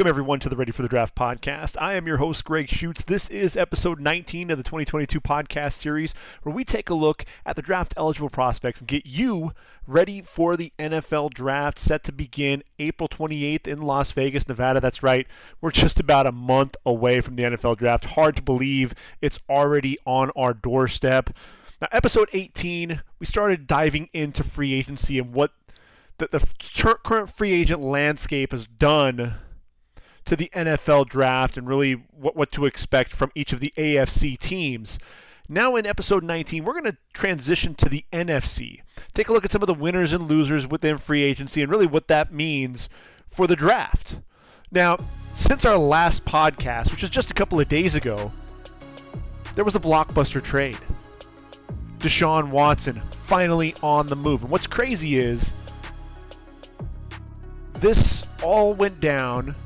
Welcome, everyone, to the Ready for the Draft podcast. I am your host, Gregg Schutze. This is episode 19 of the 2022 podcast series, where we take a look at the draft-eligible prospects and get you ready for the NFL draft set to begin April 28th in Las Vegas, Nevada. That's right. We're just about a month away from the NFL draft. Hard to believe it's already on our doorstep. Now, episode 18, we started diving into free agency and what the current free agent landscape has done to the NFL draft and really what to expect from each of the AFC teams. Now in episode 19, we're going to transition to the NFC. Take a look at some of the winners and losers within free agency and really what that means for the draft. Now, since our last podcast, which was just a couple of days ago, there was a blockbuster trade. Deshaun Watson finally on the move. And what's crazy is this all went down,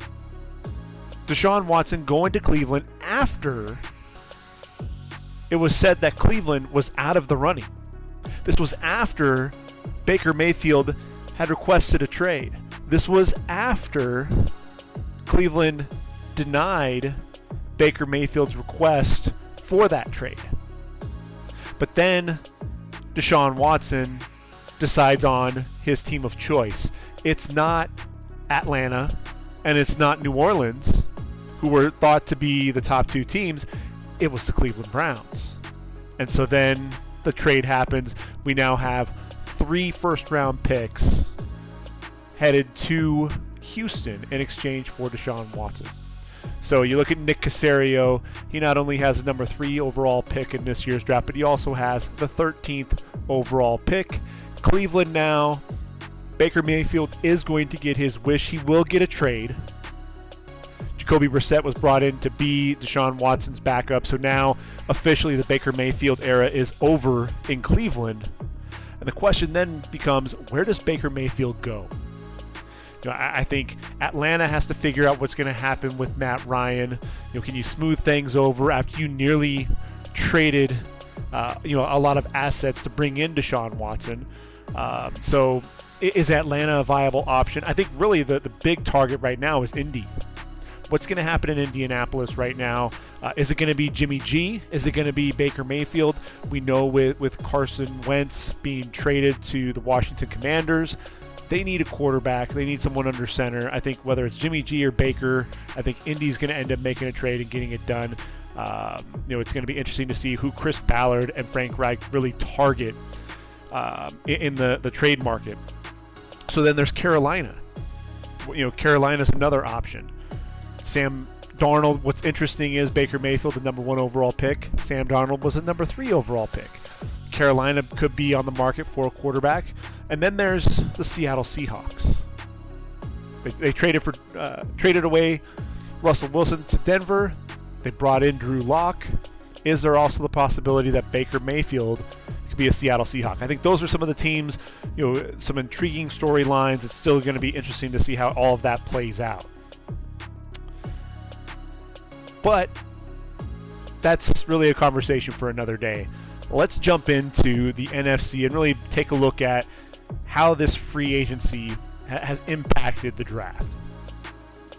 Deshaun Watson going to Cleveland after it was said that Cleveland was out of the running. This was after Baker Mayfield had requested a trade. This was after Cleveland denied Baker Mayfield's request for that trade. But then Deshaun Watson decides on his team of choice. It's not Atlanta and it's not New Orleans, who were thought to be the top two teams. It was the Cleveland Browns. And so then the trade happens. We now have 3 first-round picks headed to Houston in exchange for Deshaun Watson. So you look at Nick Caserio. He not only has the number 3 overall pick in this year's draft, but he also has the 13th overall pick. Cleveland now, Baker Mayfield is going to get his wish. He will get a trade. Jacoby Brissett was brought in to be Deshaun Watson's backup. So now, officially, the Baker Mayfield era is over in Cleveland. And the question then becomes, where does Baker Mayfield go? You know, I think Atlanta has to figure out what's going to happen with Matt Ryan. You know, can you smooth things over after you nearly traded, a lot of assets to bring in Deshaun Watson? So is Atlanta a viable option? I think really the big target right now is Indy. What's going to happen in Indianapolis right now? Is it going to be Jimmy G? Is it going to be Baker Mayfield? We know with Carson Wentz being traded to the Washington Commanders, they need a quarterback. They need someone under center. I think whether it's Jimmy G or Baker, I think Indy's going to end up making a trade and getting it done. It's going to be interesting to see who Chris Ballard and Frank Reich really target in the trade market. So then there's Carolina. Carolina's another option. Sam Darnold, what's interesting is Baker Mayfield, the number 1 overall pick. Sam Darnold was the number 3 overall pick. Carolina could be on the market for a quarterback. And then there's the Seattle Seahawks. They traded away Russell Wilson to Denver. They brought in Drew Lock. Is there also the possibility that Baker Mayfield could be a Seattle Seahawk? I think those are some of the teams, some intriguing storylines. It's still going to be interesting to see how all of that plays out. But that's really a conversation for another day. Let's jump into the NFC and really take a look at how this free agency has impacted the draft.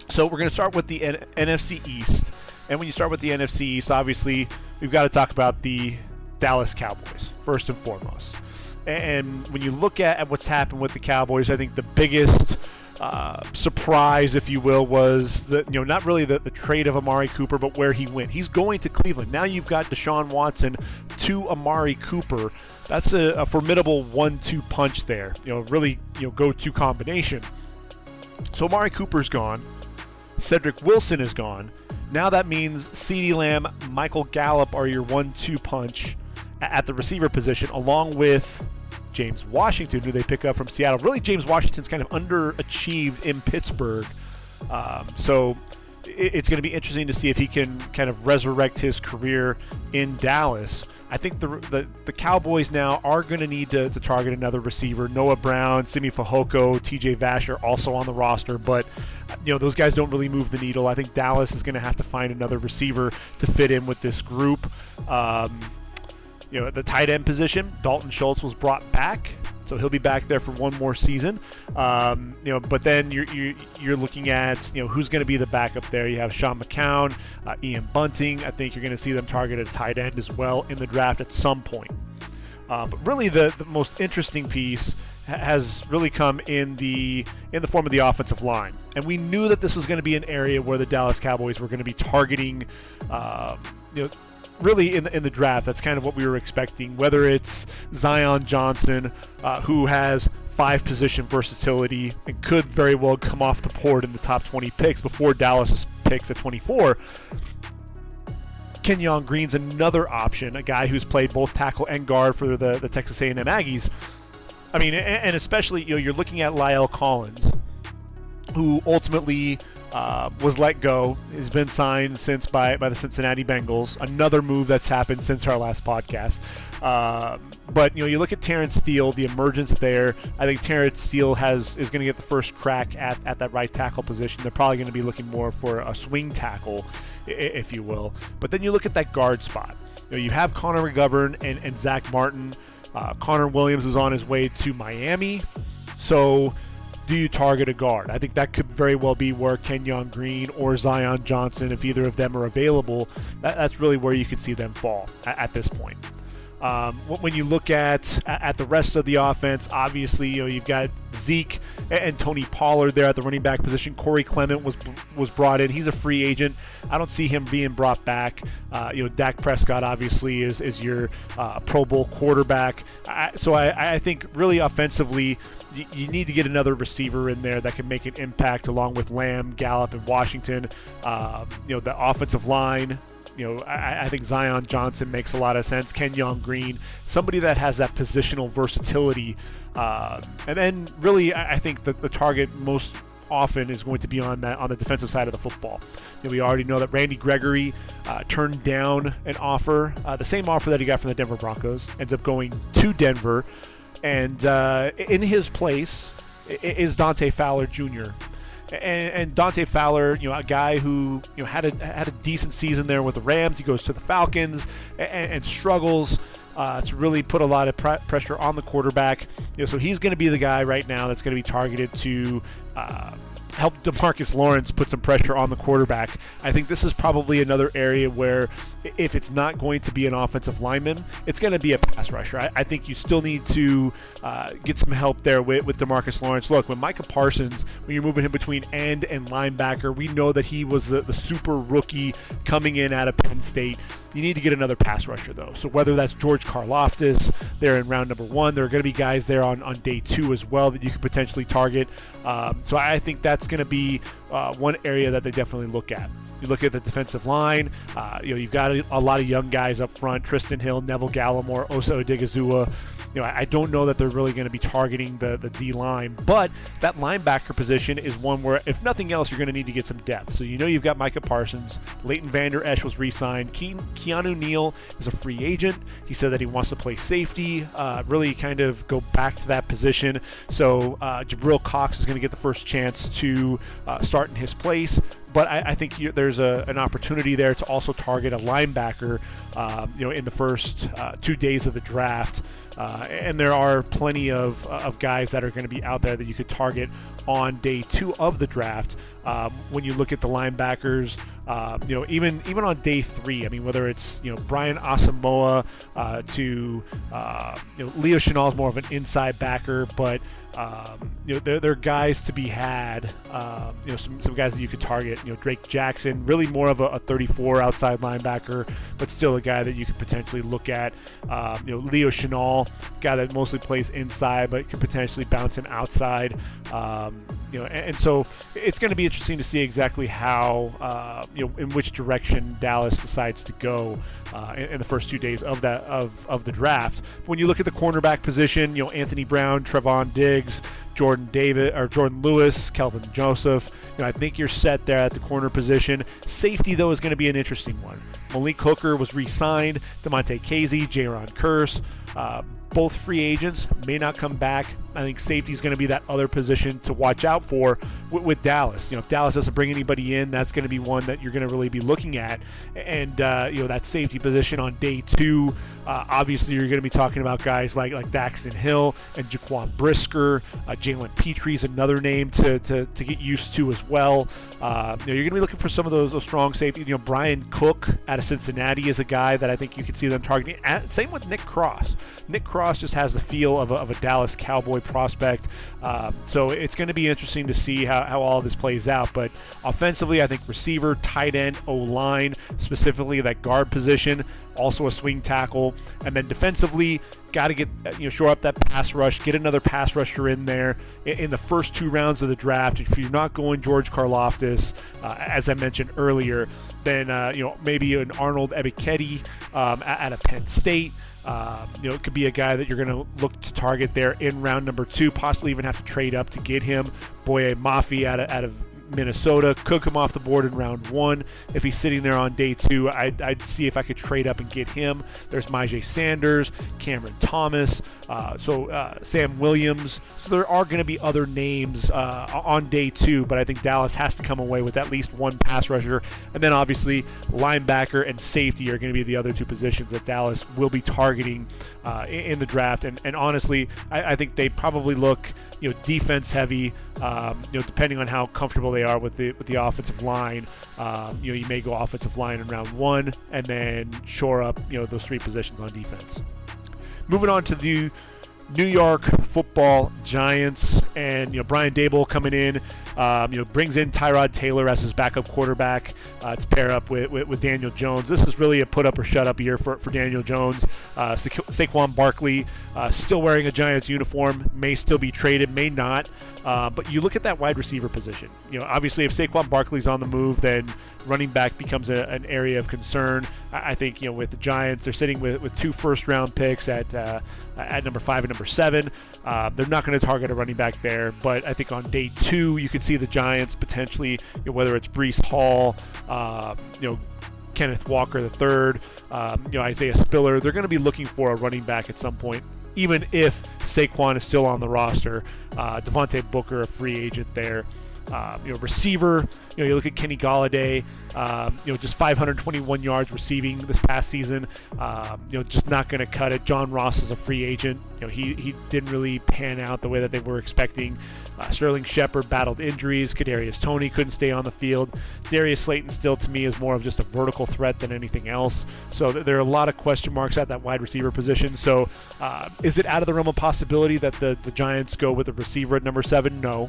So we're going to start with the NFC East. And when you start with the NFC East, obviously, we've got to talk about the Dallas Cowboys, first and foremost. And when you look at what's happened with the Cowboys, I think the biggest surprise, if you will, was not really the trade of Amari Cooper, but where he went. He's going to Cleveland. Now you've got Deshaun Watson to Amari Cooper. That's a formidable 1-2 punch there. Really go-to combination. So Amari Cooper's gone. Cedric Wilson is gone. Now that means CeeDee Lamb, Michael Gallup are your 1-2 punch at the receiver position, along with James Washington, who they pick up from Seattle. Really, James Washington's kind of underachieved in Pittsburgh. So it's going to be interesting to see if he can kind of resurrect his career in Dallas. I think the Cowboys now are going to need to target another receiver. Noah Brown, Simi Fehoko, TJ Vasher also on the roster, but those guys don't really move the needle. I think Dallas is going to have to find another receiver to fit in with this group. At the tight end position, Dalton Schultz was brought back So he'll be back there for one more season. But then you're looking at who's going to be the backup there. You have Sean McCown, Ian Bunting. I think you're going to see them target a tight end as well in the draft at some point. But really, the most interesting piece has really come in the form of the offensive line, and we knew that this was going to be an area where the Dallas Cowboys were going to be targeting. Really in the draft, that's kind of what we were expecting. Whether it's Zion Johnson, who has 5 position versatility and could very well come off the board in the top 20 picks before Dallas picks at 24. Kenyon Green's another option, a guy who's played both tackle and guard for the Texas A&M Aggies. I mean, and especially you're looking at La'el Collins, who ultimately was let go, has been signed since by the Cincinnati Bengals. Another move that's happened since our last podcast. But you look at Terrence Steele, the emergence there. I think Terrence Steele is going to get the first crack at that right tackle position. They're probably going to be looking more for a swing tackle, if you will. But then you look at that guard spot. You have Connor McGovern and Zach Martin. Connor Williams is on his way to Miami. So do you target a guard? I think that could very well be where Kenyon Green or Zion Johnson, if either of them are available, that's really where you could see them fall at this point. When you look at the rest of the offense, obviously you've got Zeke and Tony Pollard there at the running back position. Corey Clement was brought in. He's a free agent. I don't see him being brought back. Dak Prescott obviously is your Pro Bowl quarterback. So I think really offensively, you need to get another receiver in there that can make an impact along with Lamb, Gallup, and Washington. The offensive line. I think Zion Johnson makes a lot of sense. Kenyon Green, somebody that has that positional versatility. And then really, I think the target most often is going to be on the defensive side of the football. We already know that Randy Gregory turned down an offer, the same offer that he got from the Denver Broncos, ends up going to Denver. And in his place is Dante Fowler Jr., And Dante Fowler, a guy who had a decent season there with the Rams. He goes to the Falcons and struggles to really put a lot of pressure on the quarterback. So he's going to be the guy right now that's going to be targeted to help DeMarcus Lawrence put some pressure on the quarterback. I think this is probably another area where if it's not going to be an offensive lineman, it's going to be a pass rusher. I think you still need to get some help there with DeMarcus Lawrence. Look, when Micah Parsons, when you're moving him between end and linebacker, we know that he was the super rookie coming in out of Penn State. You need to get another pass rusher, though. So whether that's George Karlaftis there in round number 1, there are going to be guys there on day 2 as well that you could potentially target. So I think that's going to be one area that they definitely look at. You look at the defensive line. You've got a lot of young guys up front: Tristan Hill, Neville Gallimore, Osa Odigizua. I don't know that they're really going to be targeting the D-line, but that linebacker position is one where, if nothing else, you're going to need to get some depth. So you've got Micah Parsons. Leighton Vander Esch was re-signed. Keanu Neal is a free agent. He said that he wants to play safety, really kind of go back to that position. So Jabril Cox is going to get the first chance to start in his place. But I think there's an opportunity there to also target a linebacker, in the first 2 days of the draft. And there are plenty of guys that are going to be out there that you could target on day 2 of the draft. When you look at the linebackers, even on day 3, I mean, whether it's Brian Asamoah to Leo Chenal is more of an inside backer, but there are guys to be had. Some guys that you could target. Drake Jackson, really more of a 34 outside linebacker, but still a guy that you could potentially look at. Leo Chenal, guy that mostly plays inside, but could potentially bounce him outside. And so it's going to be interesting to see exactly how, in which direction Dallas decides to go in the first 2 days of the draft. When you look at the cornerback position, Anthony Brown, Trevon Diggs, Jordan Lewis, Kelvin Joseph. I think you're set there at the corner position. Safety, though, is going to be an interesting one. Malik Hooker was re-signed. DeMonte Casey, Jaron Kearse, both free agents, may not come back. I think safety is going to be that other position to watch out for with Dallas. If Dallas doesn't bring anybody in, that's going to be one that you're going to really be looking at. And that safety position on day 2, obviously you're going to be talking about guys like Daxton Hill and Jaquan Brisker. Jalen Petree's another name to get used to as well. You're going to be looking for some of those strong safeties. Brian Cook out of Cincinnati is a guy that I think you could see them targeting. Same with Nick Cross. Nick Cross just has the feel of a Dallas Cowboy prospect. So it's going to be interesting to see how all of this plays out. But offensively, I think receiver, tight end, O-line, specifically that guard position, also a swing tackle. And then defensively, got to get shore up that pass rush, get another pass rusher in there in the first 2 rounds of the draft. If you're not going George Karlaftis, as I mentioned earlier, then maybe an Arnold Ebiketie out of Penn State. It could be a guy that you're going to look to target there in round number 2, possibly even have to trade up to get him. Boye Mafe out of Minnesota could come off the board in round 1. If he's sitting there on day 2, I'd see if I could trade up and get him. There's Myjai Sanders, Cameron Thomas, Sam Williams. So there are going to be other names on day 2, but I think Dallas has to come away with at least one pass rusher. And then obviously linebacker and safety are going to be the other 2 positions that Dallas will be targeting in the draft. And honestly, I think they probably look defense heavy, depending on how comfortable they are with the offensive line. You may go offensive line in round 1 and then shore up, those 3 positions on defense. Moving on to the New York Football Giants, and Brian Daboll coming in, brings in Tyrod Taylor as his backup quarterback to pair up with Daniel Jones. This is really a put up or shut up year for Daniel Jones. Saquon Barkley still wearing a Giants uniform, may still be traded, may not. But you look at that wide receiver position. Obviously, if Saquon Barkley's on the move, then running back becomes an area of concern. I think with the Giants, they're sitting with 2 first-round picks at number 5 and number 7. They're not going to target a running back there, but I think on day 2, you could see the Giants potentially, whether it's Breece Hall, Kenneth Walker III, Isaiah Spiller, they're going to be looking for a running back at some point, even if Saquon is still on the roster. Devontae Booker, a free agent there. Receiver, you look at Kenny Golladay, just 521 yards receiving this past season, just not going to cut it. John Ross is a free agent. He didn't really pan out the way that they were expecting. Sterling Shepard battled injuries. Kadarius Toney couldn't stay on the field. Darius Slayton still, to me, is more of just a vertical threat than anything else. So there are a lot of question marks at that wide receiver position. So is it out of the realm of possibility that the Giants go with a receiver at number 7? No.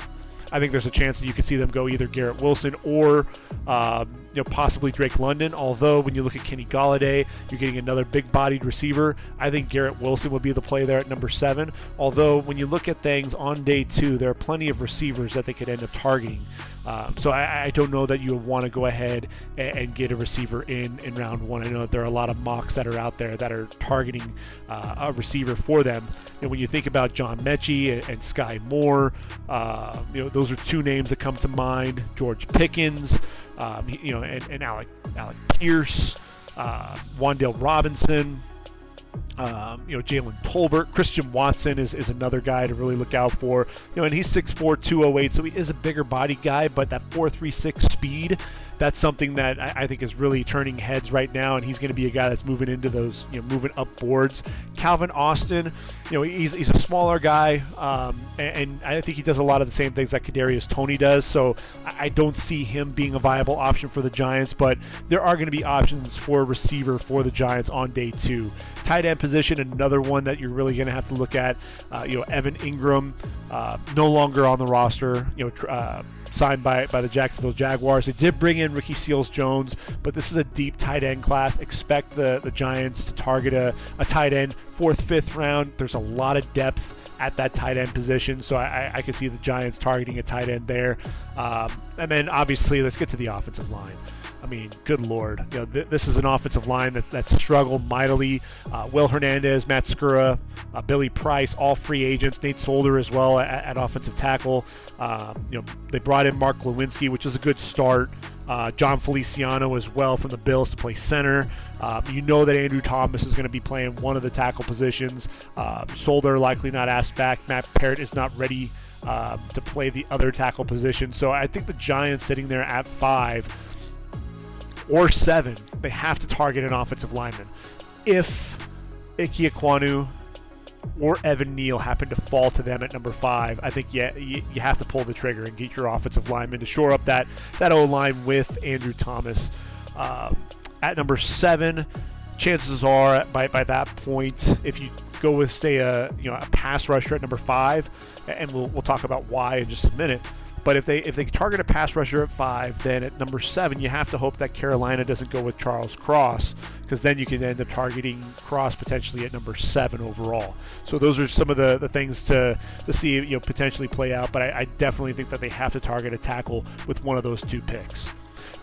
I think there's a chance that you could see them go either Garrett Wilson or possibly Drake London. Although when you look at Kenny Golladay, you're getting another big-bodied receiver. I think Garrett Wilson would be the play there at number 7. Although when you look at things on day 2, there are plenty of receivers that they could end up targeting. So I don't know that you would want to go ahead and get a receiver in round 1. I know that there are a lot of mocks that are out there that are targeting a receiver for them. And when you think about John Mechie and Sky Moore, those are 2 names that come to mind. George Pickens, and Alec Pierce, Wan'Dale Robinson. Jalen Tolbert. Christian Watson is another guy to really look out for. And he's 6'4", 208, so he is a bigger body guy, but that 4.36 speed, that's something that I think is really turning heads right now, and he's going to be a guy that's moving into those, moving up boards. Calvin Austin, he's a smaller guy, and I think he does a lot of the same things that Kadarius Toney does, so I don't see him being a viable option for the Giants, but there are going to be options for a receiver for the Giants on day 2. Tight end position, another one that you're really going to have to look at. Evan Ingram, no longer on the roster. Signed by the Jacksonville Jaguars. They did bring in Ricky Seals-Jones, but this is a deep tight end class. Expect the Giants to target a tight end 4th, 5th round. There's a lot of depth at that tight end position, so I could see the Giants targeting a tight end there. And then obviously, let's get to the offensive line. I mean, good Lord. This is an offensive line that struggled mightily. Will Hernandez, Matt Skura, Billy Price, all free agents. Nate Solder as well at offensive tackle. They brought in Mark Lewinsky, which is a good start. John Feliciano as well from the Bills to play center. You know that Andrew Thomas is going to be playing one of the tackle positions. Solder likely not asked back. Matt Parrott is not ready to play the other tackle position. So I think the Giants sitting there at 5 or 7, they have to target an offensive lineman. If Ike Ekwonu or Evan Neal happen to fall to them at number 5, I think you have to pull the trigger and get your offensive lineman to shore up that O-line with Andrew Thomas. At number 7, chances are by that point, if you go with, say, a pass rusher at number 5, and we'll talk about why in just a minute. But if they target a pass rusher at 5, then at number 7, you have to hope that Carolina doesn't go with Charles Cross, because then you can end up targeting Cross potentially at number 7 overall. So those are some of the things to see potentially play out. But I definitely think that they have to target a tackle with one of those 2 picks.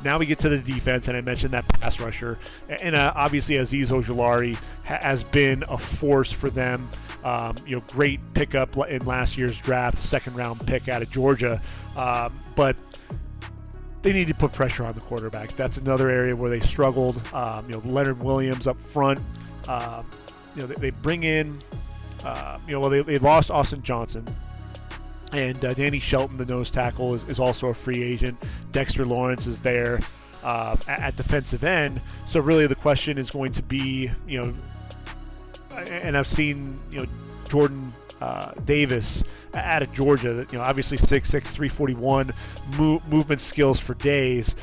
Now we get to the defense, and I mentioned that pass rusher. And obviously Azeez Ojulari has been a force for them. Great pickup in last year's draft, second-round pick out of Georgia. But they need to put pressure on the quarterback. That's another area where they struggled. Leonard Williams up front. They bring in, they lost Austin Johnson. And Danny Shelton, the nose tackle, is also a free agent. Dexter Lawrence is there at defensive end. So really the question is going to be, and I've seen, Jordan Davis out of Georgia, obviously 6'6", 341, movement skills for days.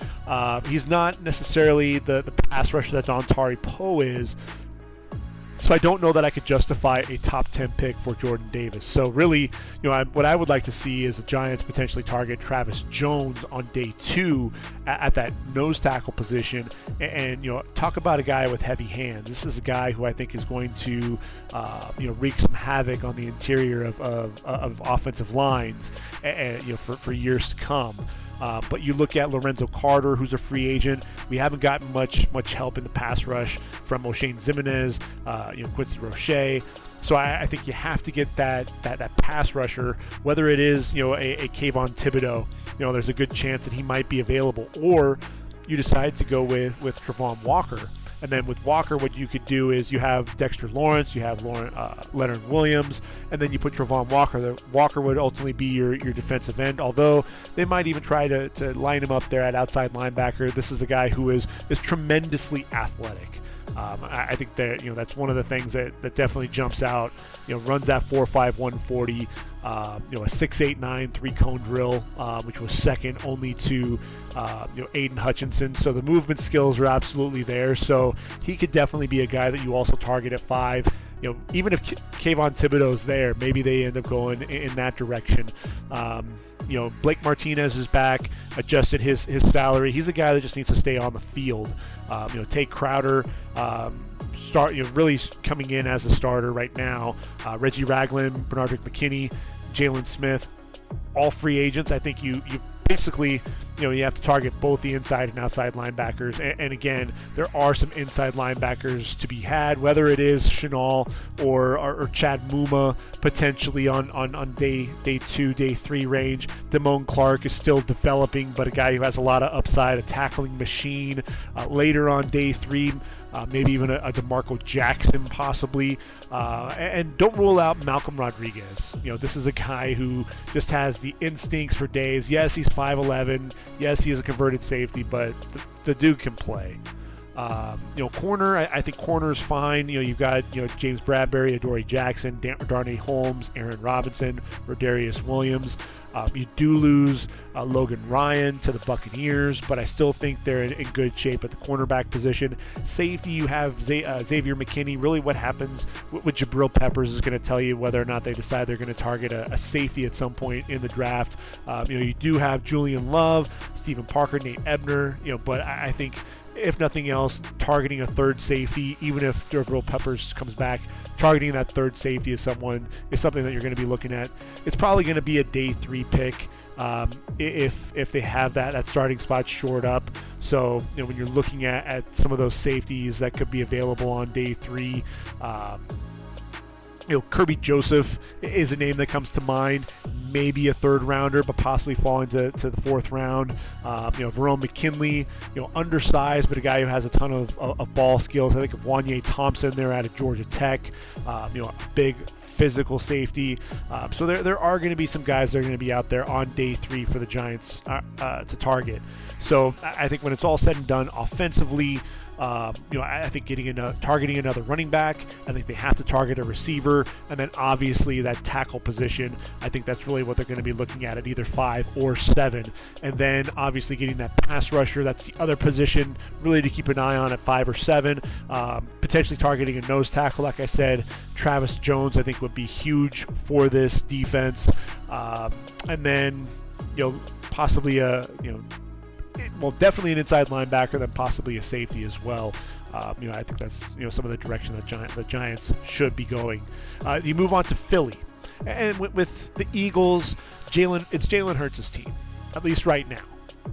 He's not necessarily the pass rusher that Dontari Poe is. So I don't know that I could justify a top 10 pick for Jordan Davis. So really, what I would like to see is the Giants potentially target Travis Jones on day 2 at that nose tackle position, and talk about a guy with heavy hands. This is a guy who I think is going to wreak some havoc on the interior of offensive lines, for years to come. But you look at Lorenzo Carter, who's a free agent. We haven't gotten much help in the pass rush from O'Shane Zimenez, Quincy Roche. So I think you have to get that pass rusher, whether it is a Kayvon Thibodeau. There's a good chance that he might be available, or you decide to go with Travon Walker. And then with Walker, what you could do is you have Dexter Lawrence, you have Leonard Williams, and then you put Travon Walker. Walker would ultimately be your defensive end, although they might even try to line him up there at outside linebacker. This is a guy who is tremendously athletic. I think that that's one of the things that definitely jumps out. Runs that 4.5 140. A 6.89 3-cone drill, which was second only to Aiden Hutchinson. So the movement skills are absolutely there. So he could definitely be a guy that you also target at 5. Even if Kayvon Thibodeau's there, maybe they end up going in that direction. Blake Martinez is back, adjusted his salary. He's a guy that just needs to stay on the field. Tate Crowder, really coming in as a starter right now. Reggie Ragland, Bernardrick McKinney, Jalen Smith, all free agents. I think you basically, you have to target both the inside and outside linebackers. And again, there are some inside linebackers to be had, whether it is Chenal or Chad Muma potentially on day 2, day 3 range. Damone Clark is still developing, but a guy who has a lot of upside, a tackling machine. Later on day 3, maybe even a DeMarco Jackson possibly. And don't rule out Malcolm Rodriguez. This is a guy who just has the instincts for days. Yes, he's 5'11". Yes, he is a converted safety, but the dude can play. Corner, I think corner is fine. You've got James Bradbury, Adoree Jackson, Darnay Holmes, Aaron Robinson, Rodarius Williams. You do lose Logan Ryan to the Buccaneers, but I still think they're in good shape at the cornerback position. Safety, you have Xavier McKinney. Really what happens with Jabril Peppers is going to tell you whether or not they decide they're going to target a safety at some point in the draft. You do have Julian Love, Stephen Parker, Nate Ebner, but I think if nothing else, targeting a third safety, even if Jabril Peppers comes back, targeting that third safety is something that you're going to be looking at. It's probably going to be a day 3 pick if they have that starting spot shored up. So when you're looking at some of those safeties that could be available on day 3, Kirby Joseph is a name that comes to mind. Maybe a third rounder, but possibly falling to the fourth round. Verone McKinley, undersized, but a guy who has a ton of ball skills. I think of Wanye Thompson there out of Georgia Tech. A big physical safety. So there are going to be some guys that are going to be out there on day 3 for the Giants to target. So I think when it's all said and done, offensively, I think targeting another running back. I think they have to target a receiver, and then obviously that tackle position. I think that's really what they're going to be looking at either 5 or 7, and then obviously getting that pass rusher. That's the other position really to keep an eye on at 5 or 7. Potentially targeting a nose tackle, like I said. Travis Jones, I think, would be huge for this defense, and then possibly definitely an inside linebacker, then possibly a safety as well. I think that's some of the direction that the Giants should be going. You move on to Philly, and with the Eagles, it's Jalen Hurts' team, at least right now.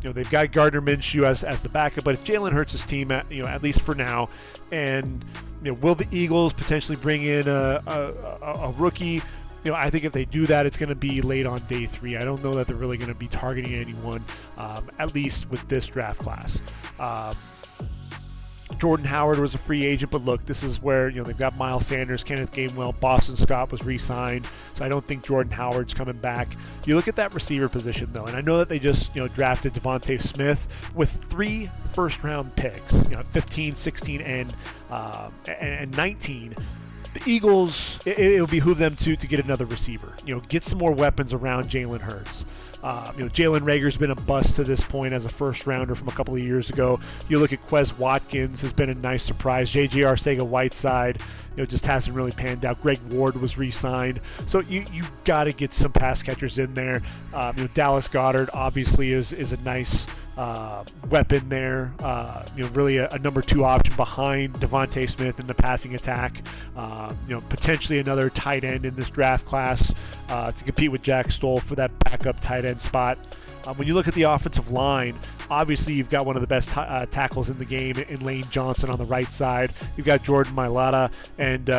They've got Gardner Minshew as the backup, but it's Jalen Hurts' team at least for now. And will the Eagles potentially bring in a rookie? I think if they do that, it's going to be late on day 3. I don't know that they're really going to be targeting anyone, at least with this draft class. Jordan Howard was a free agent, but look, this is where they've got Miles Sanders, Kenneth Gainwell, Boston Scott was re-signed, so I don't think Jordan Howard's coming back. You look at that receiver position though, and I know that they just drafted Devontae Smith with 3 first-round picks, 15, 16, and 19. The Eagles, it will behoove them to get another receiver. Get some more weapons around Jalen Hurts. Jalen Reagor's been a bust to this point as a first rounder from a couple of years ago. You look at Quez Watkins, has been a nice surprise. J.J. Arcega-Whiteside, just hasn't really panned out. Greg Ward was re-signed. So you got to get some pass catchers in there. Dallas Goedert obviously is a nice weapon there. Really a number 2 option behind Devontae Smith in the passing attack. Potentially another tight end in this draft class to compete with Jack Stoll for that backup tight end spot. When you look at the offensive line, obviously you've got one of the best tackles in the game in Lane Johnson on the right side. You've got Jordan Mailata and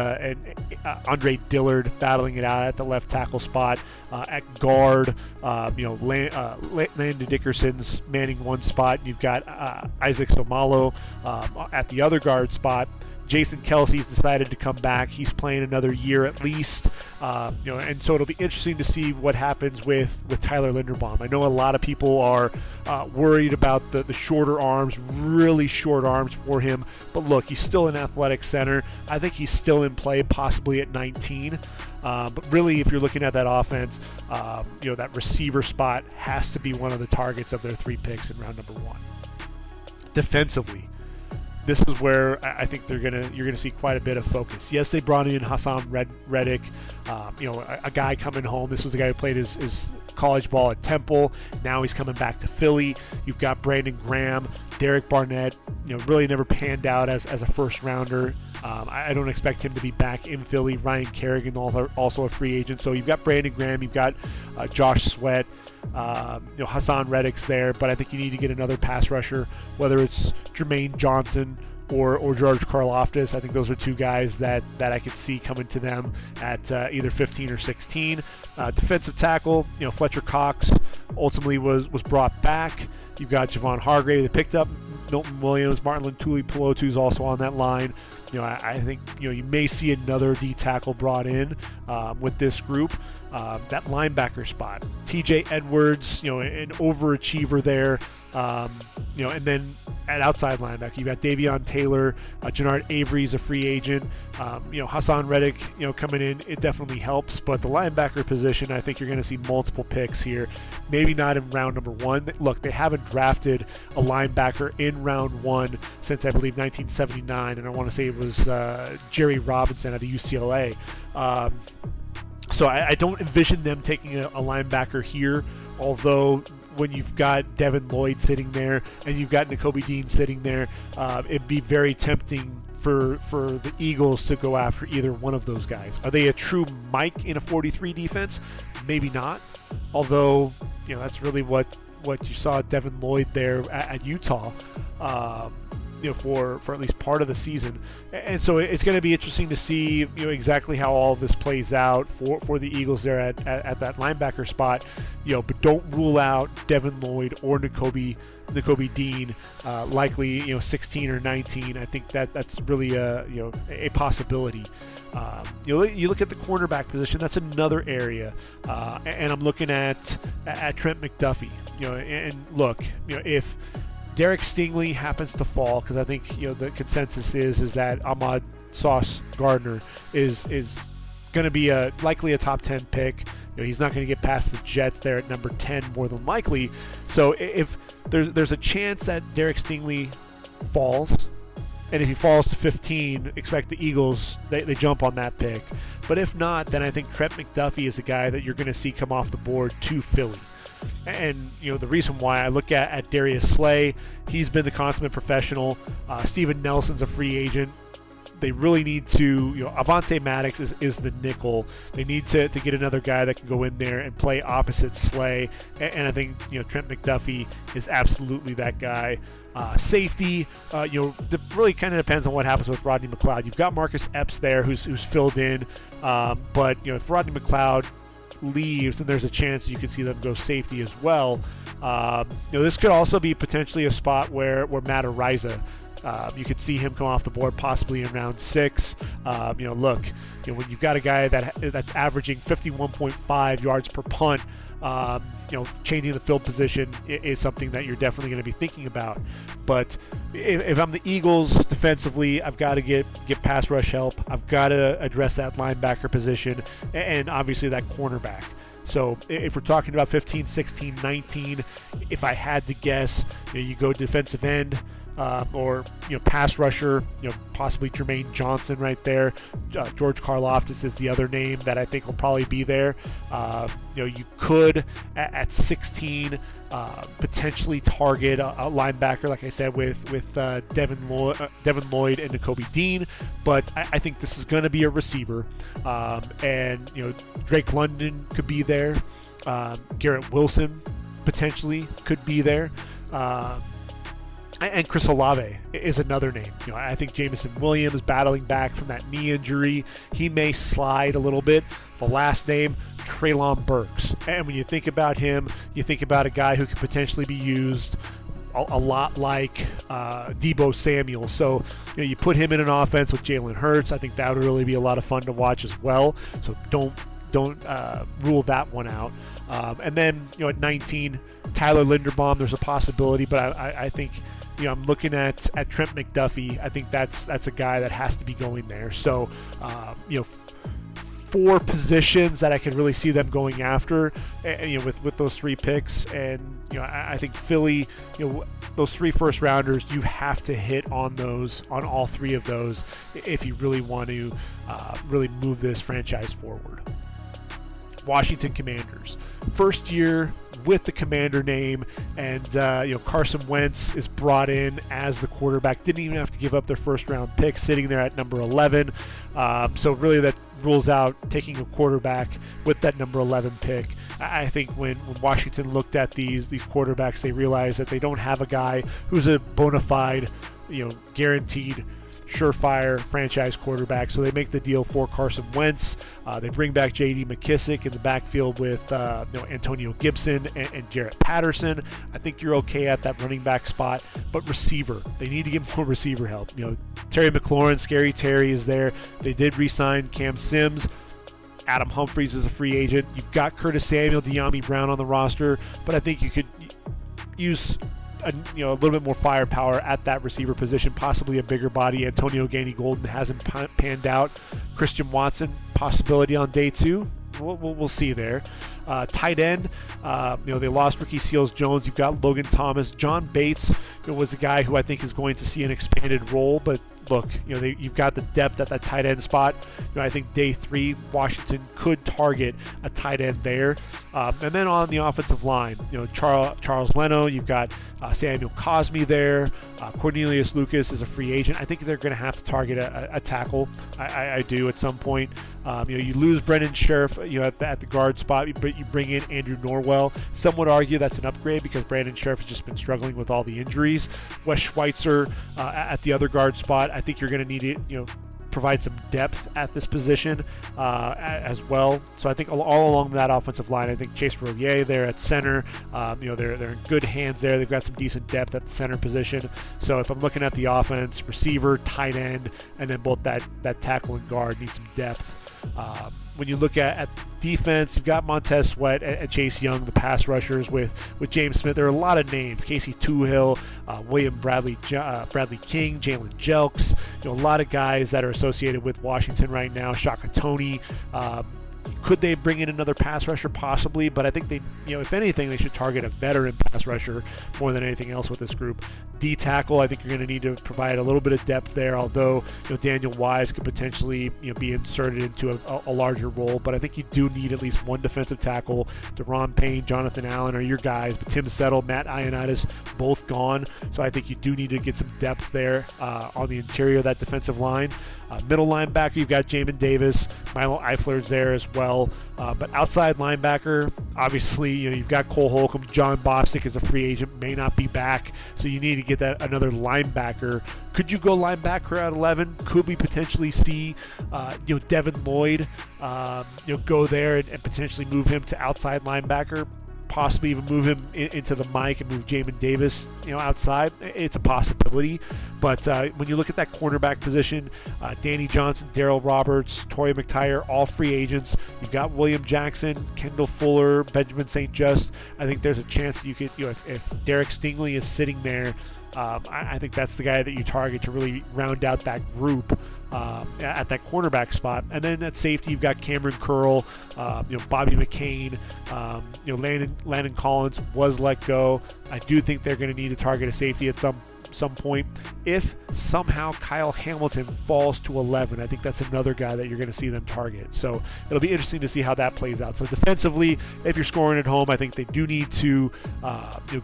Andre Dillard battling it out at the left tackle spot. At guard, Landon Dickerson's manning one spot. You've got Isaac Somalo at the other guard spot. Jason Kelsey's decided to come back. He's playing another year at least. And so it'll be interesting to see what happens with Tyler Linderbaum. I know a lot of people are worried about the shorter arms, really short arms for him. But look, he's still an athletic center. I think he's still in play, possibly at 19. But really, if you're looking at that offense, that receiver spot has to be one of the targets of their 3 picks in round number 1. Defensively, this is where I think you're gonna see quite a bit of focus. Yes, they brought in Hassan Reddick, a guy coming home. This was a guy who played his college ball at Temple. Now he's coming back to Philly. You've got Brandon Graham, Derek Barnett. Really never panned out as a first rounder. I don't expect him to be back in Philly. Ryan Kerrigan, also a free agent. So you've got Brandon Graham, you've got Josh Sweat. Hassan Reddick's there, but I think you need to get another pass rusher, whether it's Jermaine Johnson or George Karlaftis. I think those are 2 guys that I could see coming to them at either 15 or 16. Defensive tackle, Fletcher Cox ultimately was brought back. You've got Javon Hargrave. They picked up Milton Williams. Martin Lentuli-Pelotu is also on that line. I think you may see another D tackle brought in with this group. That linebacker spot, T.J. Edwards, an overachiever there. And then at outside linebacker, you've got Davion Taylor, Jannard Avery's a free agent. Hassan Reddick, coming in, it definitely helps. But the linebacker position, I think you're going to see multiple picks here. Maybe not in round number 1. Look, they haven't drafted a linebacker in round 1 since, I believe, 1979. And I want to say it was Jerry Robinson at UCLA. So I don't envision them taking a linebacker here, although when you've got Devin Lloyd sitting there and you've got Nakobe Dean sitting there, it'd be very tempting for the Eagles to go after either one of those guys. Are they a true Mike in a 43 defense? Maybe not, although that's really what you saw Devin Lloyd there at Utah. for at least part of the season. And so it's going to be interesting to see exactly how all this plays out for the Eagles there at that linebacker spot. But don't rule out Devin Lloyd or Nakobe Dean, likely 16 or 19. I think that's really a possibility. You look at the cornerback position. That's another area, and I'm looking at Trent McDuffie. And look, if Derek Stingley happens to fall, because I think the consensus is that Ahmad Sauce Gardner is going to be likely a top 10 pick. He's not going to get past the Jets there at number 10 more than likely. So if there's a chance that Derek Stingley falls, and if he falls to 15, expect the Eagles, they jump on that pick. But if not, then I think Trent McDuffie is a guy that you're going to see come off the board to Philly. And the reason why I look at Darius Slay, he's been the consummate professional. Steven Nelson's a free agent. They really need to, Avonte Maddox is the nickel. They need to get another guy that can go in there and play opposite Slay. And I think, Trent McDuffie is absolutely that guy. Safety, it really kind of depends on what happens with Rodney McLeod. You've got Marcus Epps there who's filled in. But, if Rodney McLeod leaves, then there's a chance you could see them go safety as well. This could also be potentially a spot where Matt Araiza, you could see him come off the board possibly in round 6. Look, when you've got a guy that's averaging 51.5 yards per punt, changing the field position is something that you're definitely going to be thinking about. But if I'm the Eagles defensively, I've got to get pass rush help. I've got to address that linebacker position and obviously that cornerback. So if we're talking about 15, 16, 19, if I had to guess, you go defensive end, or pass rusher, possibly Jermaine Johnson right there. George Karlaftis is the other name that I think will probably be there. You could at 16 potentially target a linebacker, like I said, with Devin Lloyd and Nakobe Dean, but I think this is going to be a receiver, and Drake London could be there. Garrett Wilson potentially could be there. And Chris Olave is another name. I think Jameson Williams battling back from that knee injury. He may slide a little bit. The last name, Treylon Burks. And when you think about him, you think about a guy who could potentially be used a lot like Deebo Samuel. So you put him in an offense with Jalen Hurts. I think that would really be a lot of fun to watch as well. So don't rule that one out. And then at 19, Tyler Linderbaum, there's a possibility, but I think I'm looking at Trent McDuffie. I think that's a guy that has to be going there. So 4 positions that I can really see them going after, with those 3 picks. And I think Philly, those 3 first rounders, you have to hit on all 3 of those if you really want to really move this franchise forward. Washington Commanders, first year with the Commander name, and Carson Wentz is brought in as the quarterback. Didn't even have to give up their first round pick, sitting there at number 11. So really that rules out taking a quarterback with that number 11 pick. I think when Washington looked at these quarterbacks, they realized that they don't have a guy who's a bona fide, guaranteed surefire franchise quarterback, so they make the deal for Carson Wentz. They bring back J.D. McKissick in the backfield with Antonio Gibson and Jarrett Patterson. I think you're okay at that running back spot, but receiver, they need to get more receiver help. Terry McLaurin, Scary Terry is there. They did re-sign Cam Sims. Adam Humphries is a free agent. You've got Curtis Samuel, De'Ami Brown on the roster, but I think you could use a little bit more firepower at that receiver position, possibly a bigger body. Antonio Gandy-Golden hasn't panned out. Christian Watson, possibility on day 2. We'll see there. Tight end, they lost Ricky Seals-Jones. You've got Logan Thomas. John Bates was a guy who I think is going to see an expanded role, but look, you've got the depth at that tight end spot. I think day 3, Washington could target a tight end there. And then on the offensive line, Charles Leno, you've got Samuel Cosme there. Cornelius Lucas is a free agent. I think they're going to have to target a tackle. I do at some point. You lose Brendan Sheriff, at the guard spot, but you bring in Andrew Norwell. Some would argue that's an upgrade because Brandon Sheriff has just been struggling with all the injuries. Wes Schweitzer at the other guard spot. I think you're going to need to, provide some depth at this position as well. So I think all along that offensive line, I think Chase Roullier there at center, they're in good hands there. They've got some decent depth at the center position. So if I'm looking at the offense, receiver, tight end, and then both that tackle and guard need some depth. When you look at defense, you've got Montez Sweat and Chase Young, the pass rushers with James Smith. There are a lot of names: Casey Tuhill, William Bradley King, Jalen Jelks. A lot of guys that are associated with Washington right now. Shaka Toney. Could they bring in another pass rusher? Possibly, but I think they, if anything, they should target a veteran pass rusher more than anything else with this group. D tackle, I think you're going to need to provide a little bit of depth there, although Daniel Wise could potentially be inserted into a larger role, but I think you do need at least one defensive tackle. Deron Payne, Jonathan Allen are your guys, but Tim Settle, Matt Ioannidis, both gone, so I think you do need to get some depth there on the interior of that defensive line. Middle linebacker, you've got Jamin Davis, Milo Eifler's there as well. But outside linebacker, obviously, you've got Cole Holcomb. John Bostic is a free agent, may not be back, so you need to get that another linebacker. Could you go linebacker at 11? Could we potentially see, Devin Lloyd, go there and potentially move him to outside linebacker? Possibly even move him into the mic and move Jamin Davis, outside. It's a possibility. But when you look at that cornerback position, Danny Johnson, Darrell Roberts, Torrey McTyer, all free agents. You've got William Jackson, Kendall Fuller, Benjamin St. Just. I think there's a chance that you could, if Derek Stingley is sitting there, I think that's the guy that you target to really round out that group. At that cornerback spot. And then at safety, you've got Cameron Curl, Bobby McCain, Landon Collins was let go. I do think they're going to need to target a safety at some point. If somehow Kyle Hamilton falls to 11, I think that's another guy that you're going to see them target. So it'll be interesting to see how that plays out. So defensively, if you're scoring at home, I think they do need to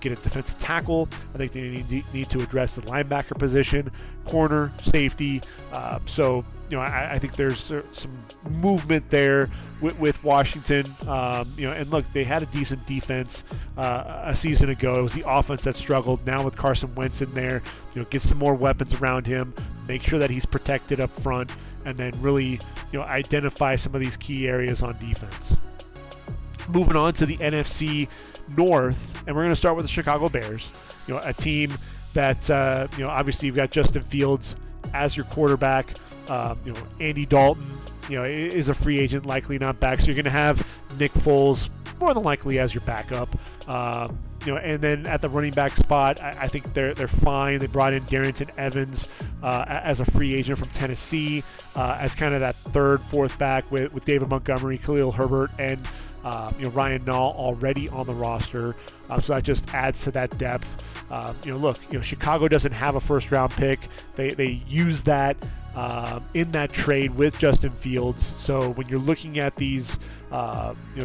get a defensive tackle. I think they need to address the linebacker position, corner, safety. I think there's some movement there with Washington. And look, they had a decent defense a season ago. It was the offense that struggled. Now with Carson Wentz in there, get some more weapons around him, make sure that he's protected up front, and then really, identify some of these key areas on defense. Moving on to the NFC North, and we're going to start with the Chicago Bears. A team that, obviously you've got Justin Fields as your quarterback. Andy Dalton, is a free agent, likely not back. So you're going to have Nick Foles more than likely as your backup. And then at the running back spot, I think they're fine. They brought in Darrington Evans as a free agent from Tennessee as kind of that third, fourth back with David Montgomery, Khalil Herbert, and Ryan Nall already on the roster. So that just adds to that depth. Chicago doesn't have a first-round pick. They use that in that trade with Justin Fields. So when you're looking at these,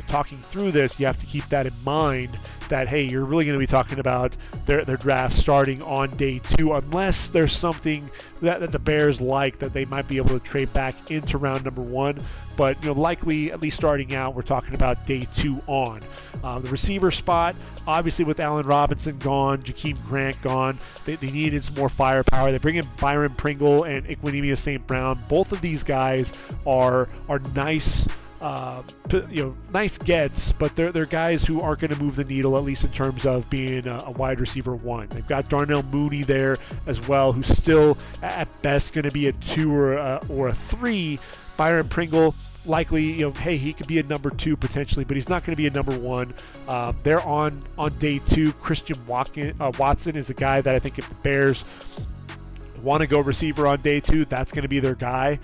talking through this, you have to keep that in mind that, hey, you're really going to be talking about their draft starting on day 2, unless there's something that the Bears like that they might be able to trade back into round number 1. But, likely, at least starting out, we're talking about day 2 on. The receiver spot, obviously with Allen Robinson gone, Jakeem Grant gone, they needed some more firepower. They bring in Byron Pringle and Equanimeous St. Brown. Both of these guys are nice, nice gets, but they're guys who aren't going to move the needle, at least in terms of being a wide receiver 1. They've got Darnell Mooney there as well, who's still at best going to be a 2 or a 3. Byron Pringle, likely, hey, he could be a number 2 potentially, but he's not going to be a number 1. They're on day 2. Christian Watson is the guy that I think if the Bears want to go receiver on day 2, that's going to be their guy.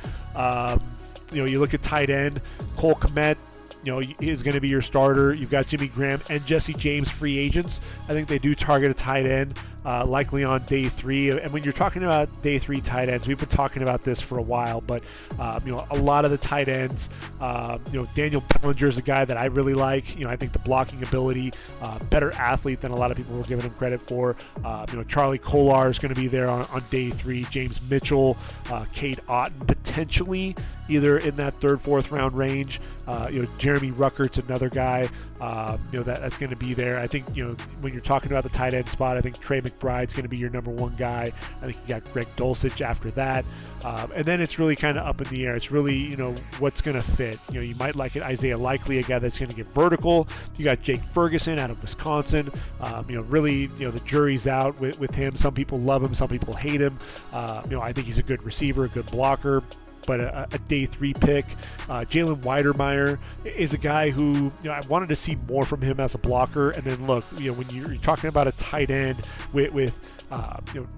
You look at tight end, Cole Kmet, is going to be your starter. You've got Jimmy Graham and Jesse James free agents. I think they do target a tight end. likely on day 3. And when you're talking about day 3 tight ends, we've been talking about this for a while, but a lot of the tight ends, Daniel Bellinger is a guy that I really like. I think the blocking ability, better athlete than a lot of people were giving him credit for. Charlie Kolar is going to be there on day 3. James Mitchell, Cade Otton potentially either in that 3rd, 4th round range. Jeremy Ruckert's another guy that's going to be there. I think when you're talking about the tight end spot, I think Trey McBride's going to be your number 1 guy. I think you got Greg Dulcich after that, and then it's really kind of up in the air. It's really what's going to fit. You might like it Isaiah Likely, a guy that's going to get vertical. You got Jake Ferguson out of Wisconsin. Really the jury's out with him. Some people love him, some people hate him. I think he's a good receiver, a good blocker. But a day 3 pick. Jalen Weidermeyer is a guy who I wanted to see more from him as a blocker. And then look, when you're talking about a tight end with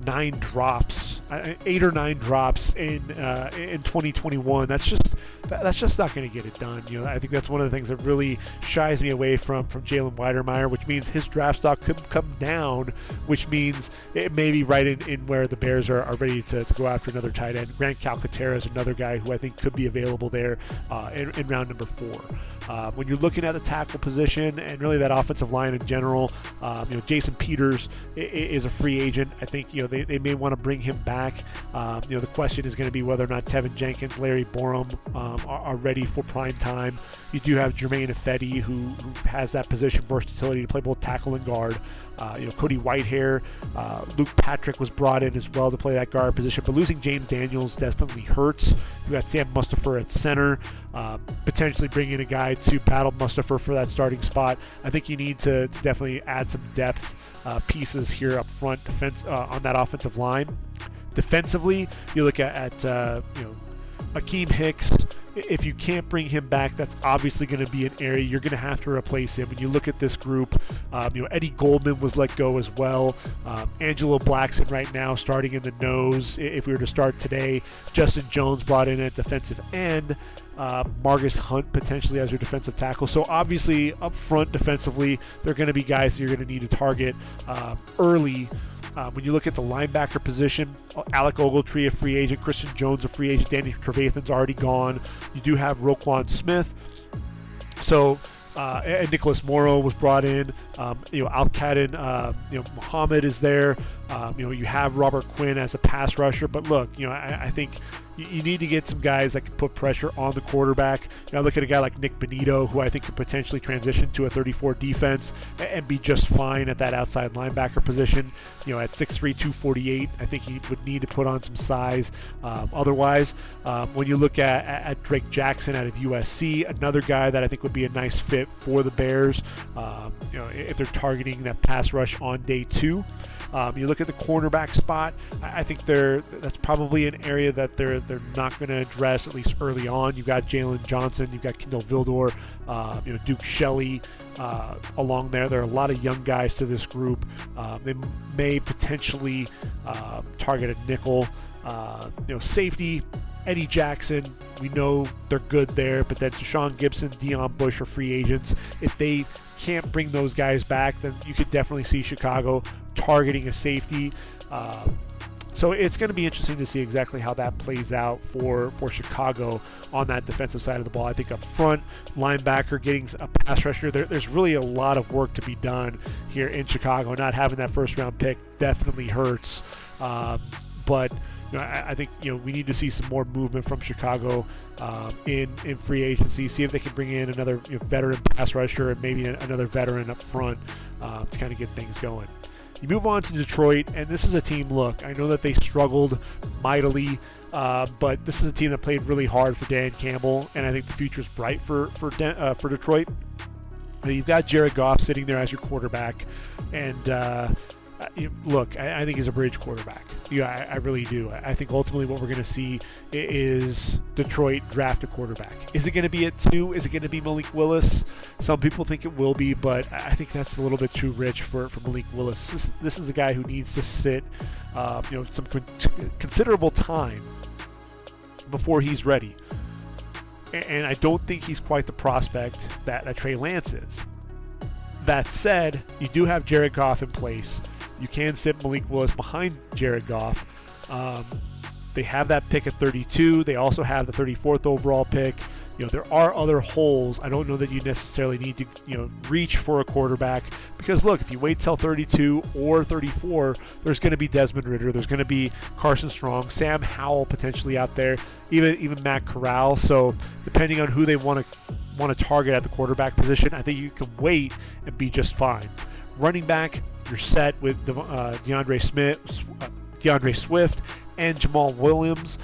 9 drops, 8 or 9 drops in 2021, that's just not going to get it done. I think that's one of the things that really shies me away from Jalen Weidermeyer, which means his draft stock could come down, which means it may be right in where the Bears are ready to go after another tight end. Grant Calcaterra is another guy who I think could be available there in round number 4. When you're looking at the tackle position and really that offensive line in general, Jason Peters is a free agent. I think they may want to bring him back. The question is going to be whether or not Tevin Jenkins, Larry Borum are ready for prime time. You do have Jermaine Ifedi who has that position versatility to play both tackle and guard. Cody Whitehair, Luke Patrick was brought in as well to play that guard position, but losing James Daniels definitely hurts. You got Sam Mustipher at center, potentially bringing a guy to battle Mustipher for that starting spot. I think you need to definitely add some depth pieces here up front defense on that offensive line. Defensively, you look at Akeem Hicks. If you can't bring him back, that's obviously going to be an area you're going to have to replace him. When you look at this group, Eddie Goldman was let go as well. Angelo Blackson right now starting in the nose. If we were to start today, Justin Jones brought in at defensive end. Margus Hunt potentially as your defensive tackle. So obviously up front defensively, they're going to be guys that you're going to need to target early. When you look at the linebacker position, Alec Ogletree, a free agent, Christian Jones, a free agent, Danny Trevathan's already gone. You do have Roquan Smith. So, and Nicholas Morrow was brought in. Al-Qadim, Muhammad is there. You have Robert Quinn as a pass rusher. But look, I think you need to get some guys that can put pressure on the quarterback. I look at a guy like Nick Benito, who I think could potentially transition to a 34 defense and be just fine at that outside linebacker position. At 6'3", 248, I think he would need to put on some size. Otherwise, when you look at Drake Jackson out of USC, another guy that I think would be a nice fit for the Bears, if they're targeting that pass rush on day 2. You look at the cornerback spot, I think that's probably an area that they're not going to address, at least early on. You've got Jalen Johnson, you've got Kendall Vildor, Duke Shelley along there. There are a lot of young guys to this group. They may potentially target a nickel. Safety, Eddie Jackson, we know they're good there, but then Deshaun Gibson, Dion Bush are free agents. If they can't bring those guys back, then you could definitely see Chicago targeting a safety. So it's going to be interesting to see exactly how that plays out for Chicago on that defensive side of the ball. I think up front, linebacker, getting a pass rusher, there's really a lot of work to be done here in Chicago. Not having that first round pick definitely hurts. But I think we need to see some more movement from Chicago in free agency. See if they can bring in another veteran pass rusher and maybe another veteran up front to kind of get things going. You move on to Detroit, and this is a team. Look, I know that they struggled mightily, but this is a team that played really hard for Dan Campbell, and I think the future is bright for Detroit. You've got Jared Goff sitting there as your quarterback, and look, I think he's a bridge quarterback. I really do. I think ultimately what we're going to see is Detroit draft a quarterback. Is it going to be at 2? Is it going to be Malik Willis? Some people think it will be, but I think that's a little bit too rich for Malik Willis. This is a guy who needs to sit some considerable time before he's ready. And I don't think he's quite the prospect that Trey Lance is. That said, you do have Jared Goff in place. You can sit Malik Willis behind Jared Goff. They have that pick at 32. They also have the 34th overall pick. There are other holes. I don't know that you necessarily need to, reach for a quarterback, because look, if you wait till 32 or 34, there's going to be Desmond Ridder, there's going to be Carson Strong, Sam Howell potentially out there, even Matt Corral. So depending on who they want to target at the quarterback position, I think you can wait and be just fine. Running back, you're set with DeAndre Swift and Jamal Williams.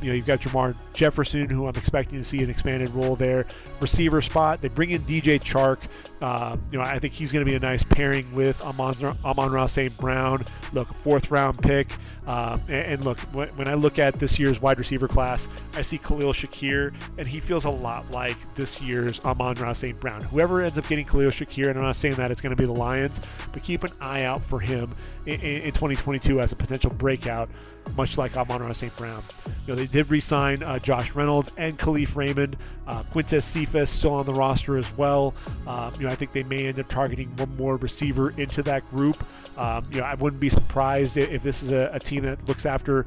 You've got Jamar Jefferson, who I'm expecting to see an expanded role there. Receiver spot, they bring in DJ Chark. I think he's going to be a nice pairing with Amon-Ra St. Brown. Look, a 4th-round pick. And look, when I look at this year's wide receiver class, I see Khalil Shakir, and he feels a lot like this year's Amon-Ra St. Brown. Whoever ends up getting Khalil Shakir, and I'm not saying that it's going to be the Lions, but keep an eye out for him in 2022 as a potential breakout, much like Amon-Ra St. Brown. They did re-sign Josh Reynolds and Khalif Raymond. Quintez Cephas still on the roster as well. I think they may end up targeting one more receiver into that group. I wouldn't be surprised if this is a team that looks after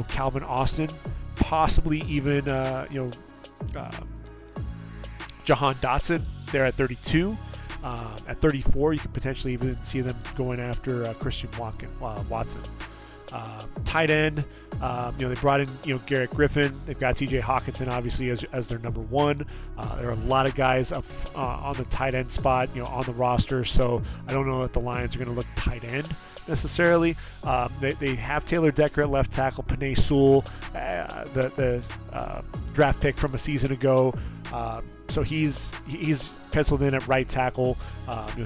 Calvin Austin, possibly even Jahan Dotson there at 32. At 34, you could potentially even see them going after Christian Watson. Tight end, they brought in Garrett Griffin. They've got TJ Hawkinson obviously as their number one. There are a lot of guys up on the tight end spot on the roster, so I don't know that the Lions are going to look tight end necessarily. They have Taylor Decker at left tackle, Penei Sewell, the draft pick from a season ago. So he's penciled in at right tackle.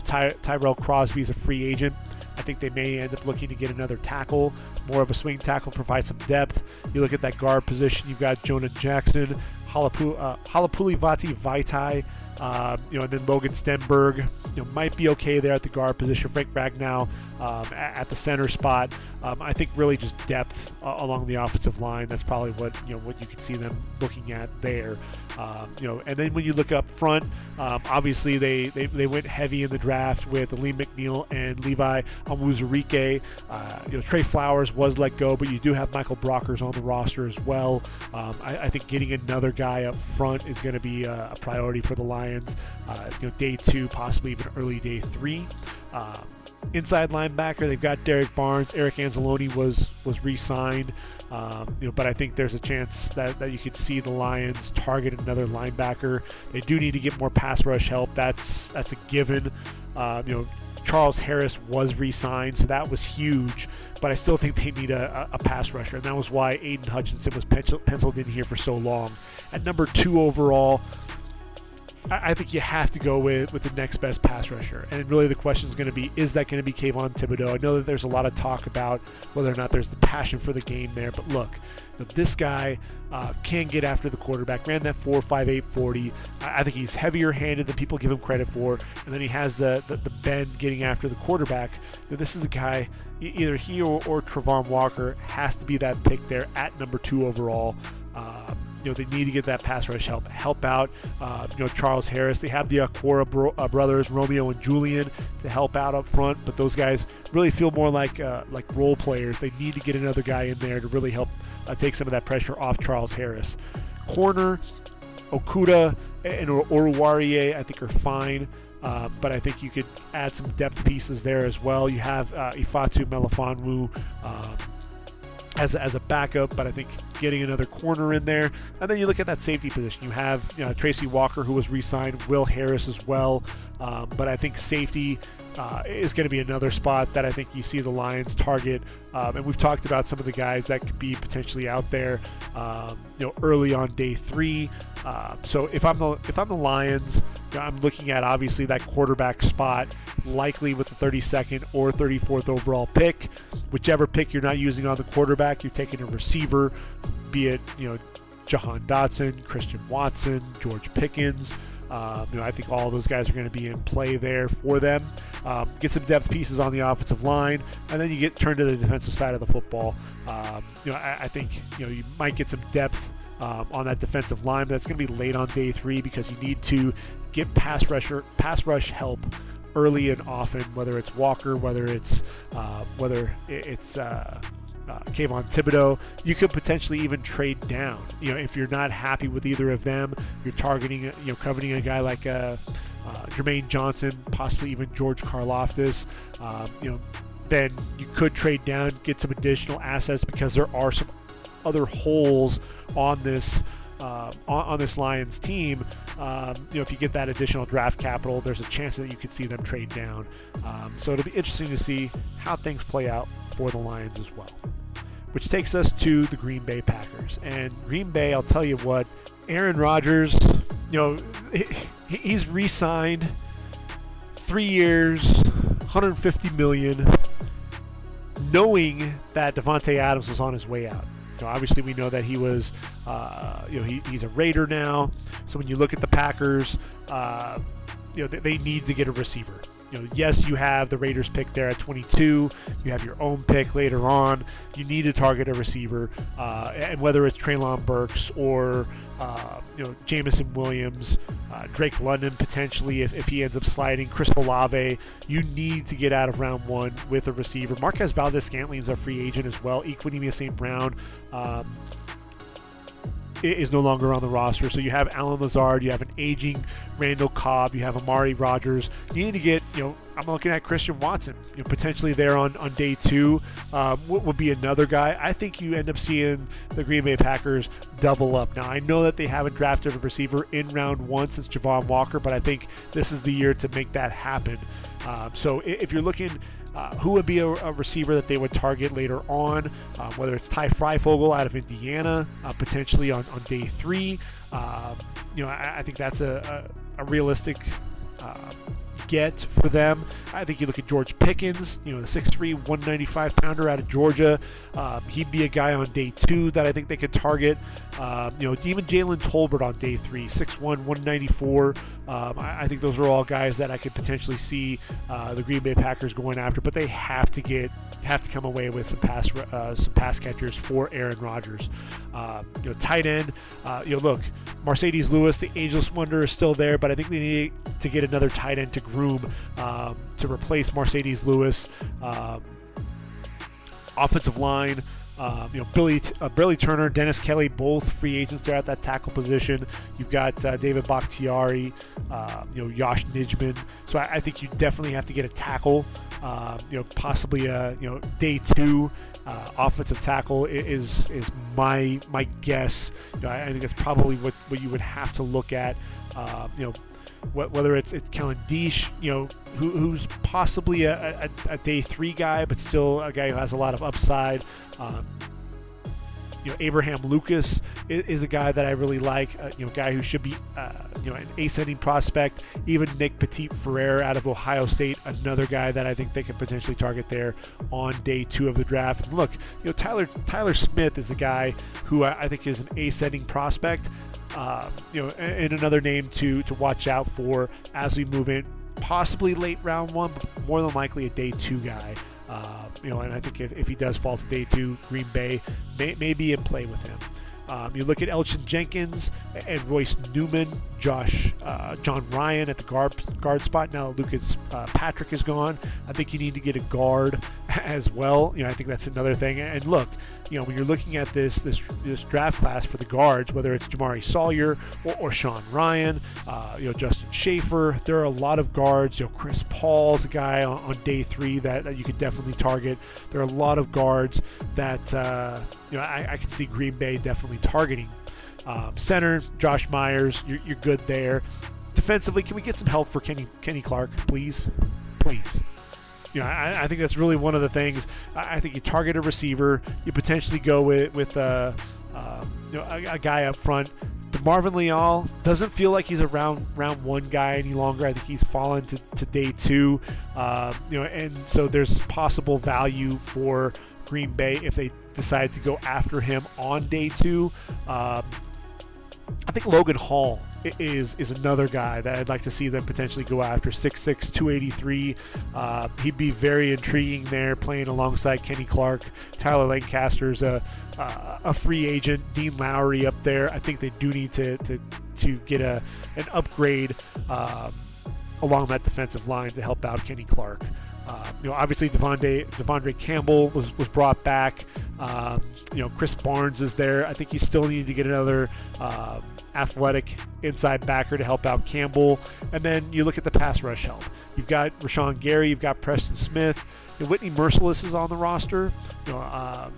Tyrell Crosby's a free agent. I think they may end up looking to get another tackle, more of a swing tackle, provide some depth. You look at that guard position, you've got Jonah Jackson, Halapoulivaati Vaitai, and then Logan Stenberg, might be okay there at the guard position. Frank Ragnow at the center spot. I think really just depth along the offensive line. That's probably what you can see them looking at there. And then when you look up front, obviously they went heavy in the draft with Lee McNeil and Levi Onwuzurike. Trey Flowers was let go, but you do have Michael Brockers on the roster as well. I think getting another guy up front is going to be a priority for the Lions. Day 2, possibly even early day 3. Inside linebacker, they've got Derek Barnes. Eric Anzalone was re-signed. But I think there's a chance that you could see the Lions target another linebacker. They do need to get more pass rush help. That's a given. Charles Harris was re-signed, so that was huge. But I still think they need a pass rusher, and that was why Aiden Hutchinson was penciled in here for so long. At number 2 overall, I think you have to go with the next best pass rusher. And really the question is going to be, is that going to be Kayvon Thibodeau? I know that there's a lot of talk about whether or not there's the passion for the game there. But look, this guy can get after the quarterback. Ran that 4.58 40. I think he's heavier handed than people give him credit for. And then he has the bend getting after the quarterback. This is a guy, either he or Travon Walker has to be that pick there at number 2 overall. They need to get that pass rush help out. Charles Harris. They have the Aquara brothers, Romeo and Julian, to help out up front, but those guys really feel more like role players. They need to get another guy in there to really help take some of that pressure off Charles Harris. Corner, Okuda and Oruwariye, I think, are fine. But I think you could add some depth pieces there as well. You have Ifeatu Melifonwu as a backup, but I think getting another corner in there. And then you look at that safety position. You have Tracy Walker, who was re-signed, Will Harris as well. But I think safety is going to be another spot that I think you see the Lions target. And we've talked about some of the guys that could be potentially out there, early on day 3. So if I'm the Lions, I'm looking at obviously that quarterback spot, likely with the 32nd or 34th overall pick. Whichever pick you're not using on the quarterback, you're taking a receiver, be it Jahan Dotson, Christian Watson, George Pickens. I think all of those guys are going to be in play there for them. Get some depth pieces on the offensive line, and then you get turned to the defensive side of the football. I think you might get some depth on that defensive line, but that's going to be late on day 3 because you need to get pass rush help early and often, whether it's Walker, whether it's Kayvon Thibodeau. You could potentially even trade down. If you're not happy with either of them, you're targeting, coveting a guy like Jermaine Johnson, possibly even George Karlaftis. Then you could trade down, get some additional assets, because there are some other holes on this Lions team. If you get that additional draft capital, there's a chance that you could see them trade down. So it'll be interesting to see how things play out for the Lions as well. Which takes us to the Green Bay Packers. And Green Bay, I'll tell you what, Aaron Rodgers, he's re-signed 3 years, $150 million, knowing that Davante Adams was on his way out. Obviously, we know that he was, he's a Raider now. So when you look at the Packers, they need to get a receiver. Yes, you have the Raiders pick there at 22. You have your own pick later on. You need to target a receiver, and whether it's Treylon Burks or Jameson Williams, Drake London potentially if he ends up sliding, Chris Olave, you need to get out of round one with a receiver. Marquez Valdez-Scantling is a free agent as well. Equanimeous St. Brown is no longer on the roster. So you have Alan Lazard, you have an aging Randall Cobb, you have Amari Rodgers. You need to get, I'm looking at Christian Watson, potentially there on day two. Would be another guy. I think you end up seeing the Green Bay Packers double up. Now, I know that they haven't drafted a receiver in round one since Javon Walker, but I think this is the year to make that happen. So if you're looking, who would be a receiver that they would target later on, whether it's Ty Freifogel out of Indiana, potentially on day three. I think that's a realistic get for them. I think you look at George Pickens, the 6'3", 195-pounder out of Georgia. He'd be a guy on day two that I think they could target. Even Jalen Tolbert on day three, 6'1", 194. I think those are all guys that I could potentially see the Green Bay Packers going after, but they have to come away with some pass catchers for Aaron Rodgers. Tight end. Look, Mercedes Lewis, the ageless wonder, is still there, but I think they need to get another tight end to groom to replace Mercedes Lewis. Offensive line. Billy Turner, Dennis Kelly, both free agents there at that tackle position. You've got David Bakhtiari, Josh Nijman. So I think you definitely have to get a tackle. Possibly a day two offensive tackle is my guess. I think that's probably what you would have to look at. Whether it's Kellen Diesch, who's possibly a day three guy, but still a guy who has a lot of upside. Abraham Lucas is a guy that I really like. Guy who should be an ascending prospect. Even Nick Petit-Frere out of Ohio State, another guy that I think they could potentially target there on day two of the draft. And look, Tyler Smith is a guy who I think is an ascending prospect. And another name to watch out for as we move in, possibly late round one, but more than likely a day two guy. And I think if he does fall to day two, Green Bay may be in play with him. You look at Elgton Jenkins and Royce Newman, John Ryan at the guard spot. Now Lucas Patrick is gone. I think you need to get a guard as well. I think that's another thing. And look, when you're looking at this draft class for the guards, whether it's Jamari Sawyer or Sean Ryan, Justin Schaefer, there are a lot of guards. Chris Paul's a guy on day three that you could definitely target. There are a lot of guards that I could see Green Bay definitely targeting. Center, Josh Myers, you're good there. Defensively, can we get some help for Kenny Clark, please? Please. I think that's really one of the things. I think you target a receiver. You potentially go with a guy up front. DeMarvin Leal doesn't feel like he's a round one guy any longer. I think he's fallen to day two. And so there's possible value for Green Bay if they decide to go after him on day two. I think Logan Hall is another guy that I'd like to see them potentially go after. 6'6", 283. He'd be very intriguing there, playing alongside Kenny Clark. Tyler Lancaster's a free agent. Dean Lowry up there. I think they do need to get an upgrade along that defensive line to help out Kenny Clark. Obviously Devondre Campbell was brought back. Chris Barnes is there. I think you still need to get another athletic inside backer to help out Campbell. And then you look at the pass rush help. You've got Rashawn Gary. You've got Preston Smith. Whitney Merciless is on the roster. Now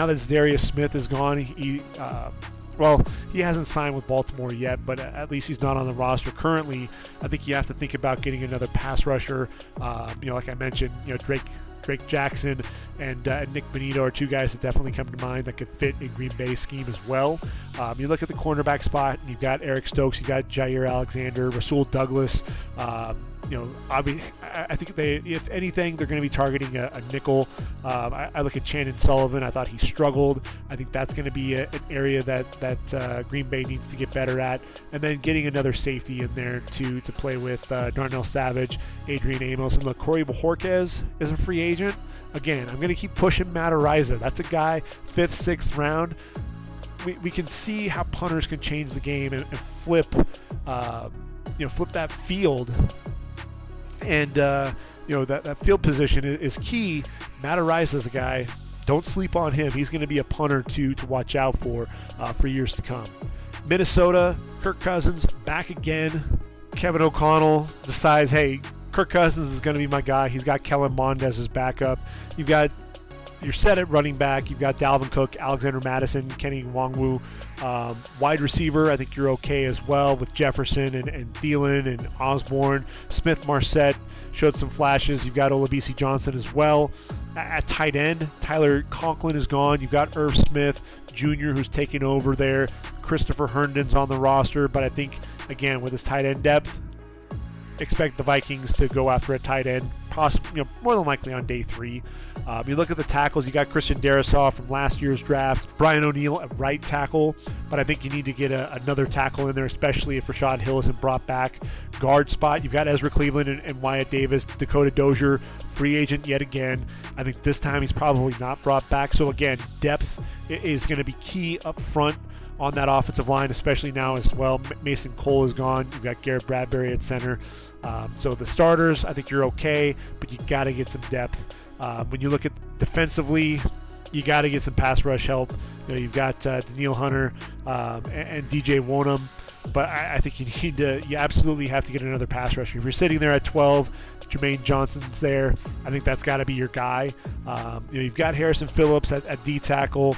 that Darius Smith is gone, he hasn't signed with Baltimore yet, but at least he's not on the roster currently. I think you have to think about getting another pass rusher. Like I mentioned, Drake Jackson and Nick Benito are two guys that definitely come to mind that could fit in Green Bay's scheme as well. You look at the cornerback spot, and you've got Eric Stokes, you've got Jair Alexander, Rasul Douglas. I think if anything, they're going to be targeting a nickel. I look at Chandon Sullivan. I thought he struggled. I think that's going to be an area that Green Bay needs to get better at. And then getting another safety in there to play with Darnell Savage, Adrian Amos. And look, Corey Bojorquez is a free agent. Again, I'm going to keep pushing Matt Araiza. That's a guy, 5th, 6th round. We can see how punters can change the game and flip that field. And that field position is key. Matt Araiza is a guy. Don't sleep on him. He's going to be a punter to watch out for years to come. Minnesota, Kirk Cousins back again. Kevin O'Connell decides, hey, Kirk Cousins is going to be my guy. He's got Kellen Mond as his backup. You're set at running back. You've got Dalvin Cook, Alexander Madison, Kenny Nwangwu. Wide receiver, I think you're okay as well with Jefferson and Thielen and Osborne. Smith-Marset showed some flashes. You've got Olabisi Johnson as well. At tight end, Tyler Conklin is gone. You've got Irv Smith Jr. who's taking over there. Christopher Herndon's on the roster. But I think, again, with his tight end depth, expect the Vikings to go after a tight end, possibly, more than likely on day 3. You look at the tackles, you got Christian Darrisaw from last year's draft, Brian O'Neill at right tackle, but I think you need to get another tackle in there, especially if Rashad Hill isn't brought back. Guard spot, you've got Ezra Cleveland and Wyatt Davis. Dakota Dozier, free agent yet again. I think this time he's probably not brought back. So again, depth is going to be key up front on that offensive line, especially now as well. Mason Cole is gone. You've got Garrett Bradbury at center. So the starters, I think you're okay, but you got to get some depth. When you look at defensively, you got to get some pass rush help. You've got Daniil Hunter and DJ Wonham, but I think you absolutely have to get another pass rusher. If you're sitting there at 12, Jermaine Johnson's there. I think that's got to be your guy. You've got Harrison Phillips at D tackle.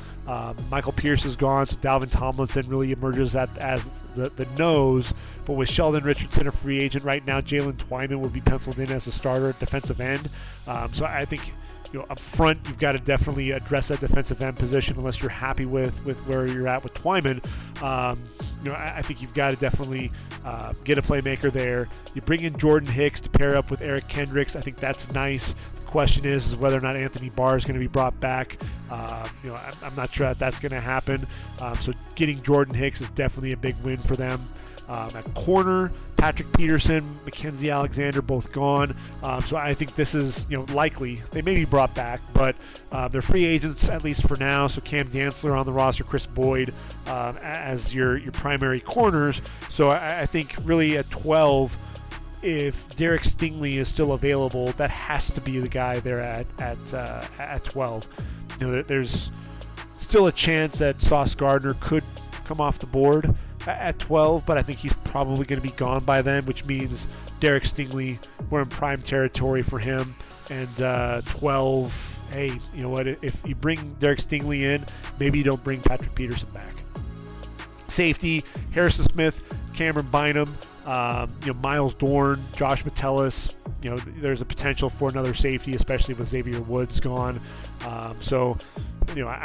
Michael Pierce is gone, so Dalvin Tomlinson really emerges as the nose. But with Sheldon Richardson a free agent right now, Jalen Twyman will be penciled in as a starter at defensive end. So I think up front you've got to definitely address that defensive end position unless you're happy with where you're at with Twyman. I think you've got to definitely get a playmaker there. You bring in Jordan Hicks to pair up with Eric Kendricks. I think that's nice. The question is whether or not Anthony Barr is going to be brought back. I'm not sure that's going to happen. So getting Jordan Hicks is definitely a big win for them. At corner, Patrick Peterson, Mackenzie Alexander, both gone. So I think this is likely. They may be brought back, but they're free agents at least for now. So Cam Dantzler on the roster, Chris Boyd as your primary corners. So I think really at 12, if Derek Stingley is still available, that has to be the guy there at 12. There's still a chance that Sauce Gardner could come off the board at 12, but I think he's probably going to be gone by then, which means Derek Stingley, we're in prime territory for him. And 12, hey, you know what? If you bring Derek Stingley in, maybe you don't bring Patrick Peterson back. Safety, Harrison Smith, Cameron Bynum, Miles Dorn, Josh Metellus. There's a potential for another safety, especially with Xavier Woods gone. I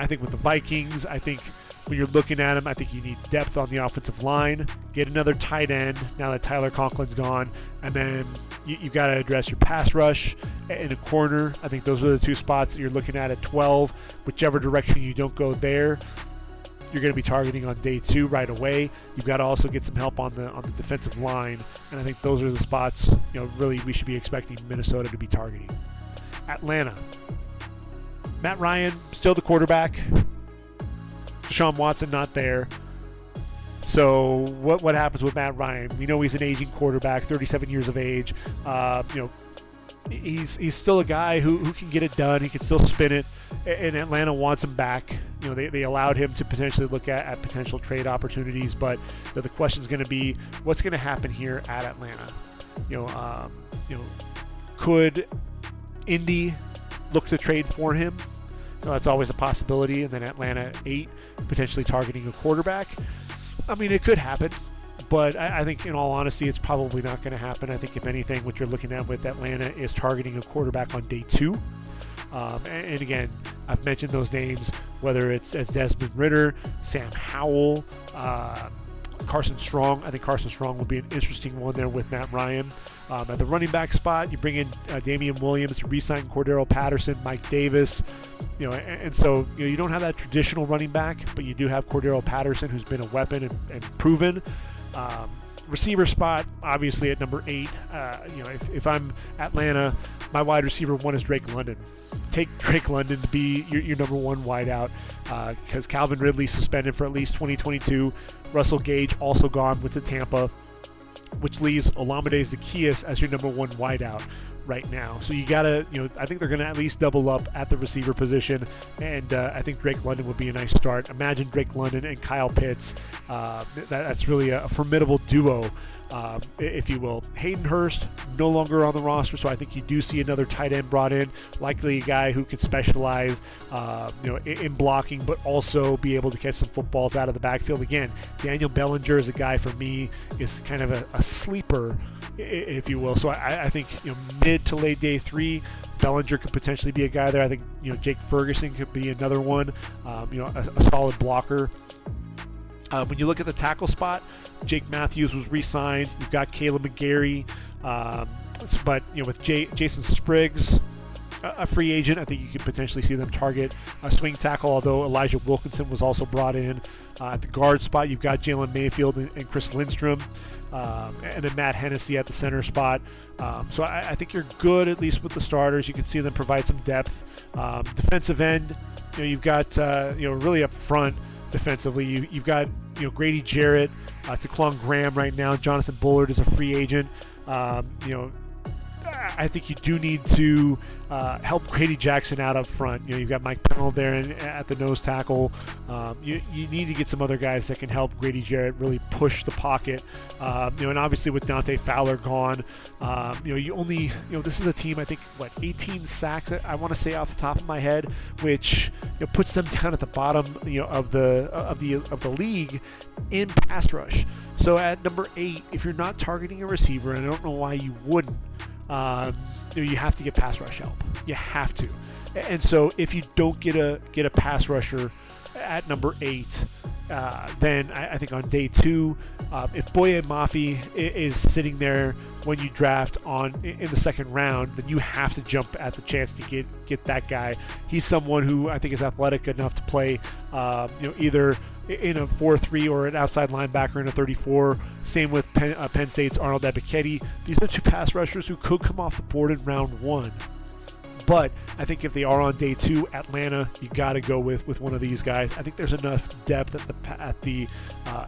think with the Vikings, I think when you're looking at them, I think you need depth on the offensive line. Get another tight end now that Tyler Conklin's gone. And then you've got to address your pass rush in a corner. I think those are the two spots that you're looking at 12. Whichever direction you don't go there, you're going to be targeting on day 2 right away. You've got to also get some help on the defensive line. And I think those are the spots, really we should be expecting Minnesota to be targeting. Atlanta. Matt Ryan, still the quarterback. Deshaun Watson not there. So what happens with Matt Ryan? We know he's an aging quarterback, 37 years of age. He's still a guy who can get it done. He can still spin it, and Atlanta wants him back. They allowed him to potentially look at potential trade opportunities, but the question is going to be what's going to happen here at Atlanta. Could Indy look to trade for him? That's always a possibility. And then Atlanta 8 potentially targeting a quarterback. I mean, it could happen. But I think, in all honesty, it's probably not going to happen. I think, if anything, what you're looking at with Atlanta is targeting a quarterback on day 2. And again, I've mentioned those names, whether it's as Desmond Ridder, Sam Howell, Carson Strong. I think Carson Strong will be an interesting one there with Matt Ryan. At the running back spot, you bring in Damian Williams, you re-sign Cordero Patterson, Mike Davis. And so you don't have that traditional running back, but you do have Cordero Patterson, who's been a weapon and proven. Receiver spot, obviously at number 8. If I'm Atlanta, my wide receiver 1 is Drake London. Take Drake London to be your number 1 wideout, because Calvin Ridley suspended for at least 2022. Russell Gage also gone with the Tampa, which leaves Olamide Zaccheaus as your number 1 wideout right now. So you gotta, I think they're gonna at least double up at the receiver position, and I think Drake London would be a nice start. Imagine Drake London and Kyle Pitts. That's really a formidable duo, if you will. Hayden Hurst no longer on the roster, so I think you do see another tight end brought in, likely a guy who can specialize, in blocking, but also be able to catch some footballs out of the backfield. Again, Daniel Bellinger is a guy for me is kind of a sleeper, if you will. So I think mid to late day 3, Bellinger could potentially be a guy there. I think Jake Ferguson could be another one, a solid blocker. When you look at the tackle spot, Jake Matthews was re-signed. You've got Caleb McGarry, but with Jason Spriggs, a free agent, I think you could potentially see them target a swing tackle, although Elijah Wilkinson was also brought in. At the guard spot, you've got Jalen Mayfield and Chris Lindstrom, and then Matt Hennessy at the center spot. So I think you're good, at least with the starters. You can see them provide some depth. Defensive end, you've got really up front defensively. You've got Grady Jarrett, Taquan Graham right now. Jonathan Bullard is a free agent. I think you do need to help Grady Jackson out up front. You've got Mike Pennell there at the nose tackle. You need to get some other guys that can help Grady Jarrett really push the pocket. And obviously with Dante Fowler gone, you only, this is a team, I think, 18 sacks, I want to say off the top of my head, which puts them down at the bottom, of the league in pass rush. So at number 8, if you're not targeting a receiver, and I don't know why you wouldn't, you have to get pass rush help. You have to. And so if you don't get a pass rusher at number 8, then I think on day 2, if Boye Mafi is sitting there when you draft in the second round, then you have to jump at the chance to get that guy. He's someone who I think is athletic enough to play, either in a 4-3 or an outside linebacker in a 34. Same with Penn State's Arnold Ebiketie. These are 2 pass rushers who could come off the board in round 1. But I think if they are on day 2, Atlanta, you got to go with one of these guys. I think there's enough depth at the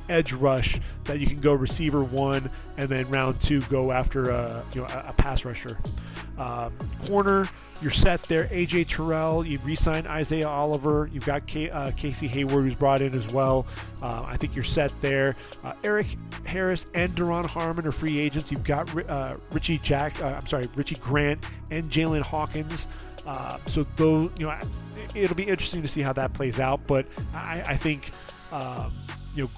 edge rush that you can go receiver 1, and then round 2 go after a pass rusher. Corner, you're set there. AJ Terrell, you re-signed Isaiah Oliver. You've got Casey Hayward, who's brought in as well. I think you're set there. Eric Harris and Deron Harmon are free agents. You've got Richie Grant and Jalen Hawkins. So those, it'll be interesting to see how that plays out. But I think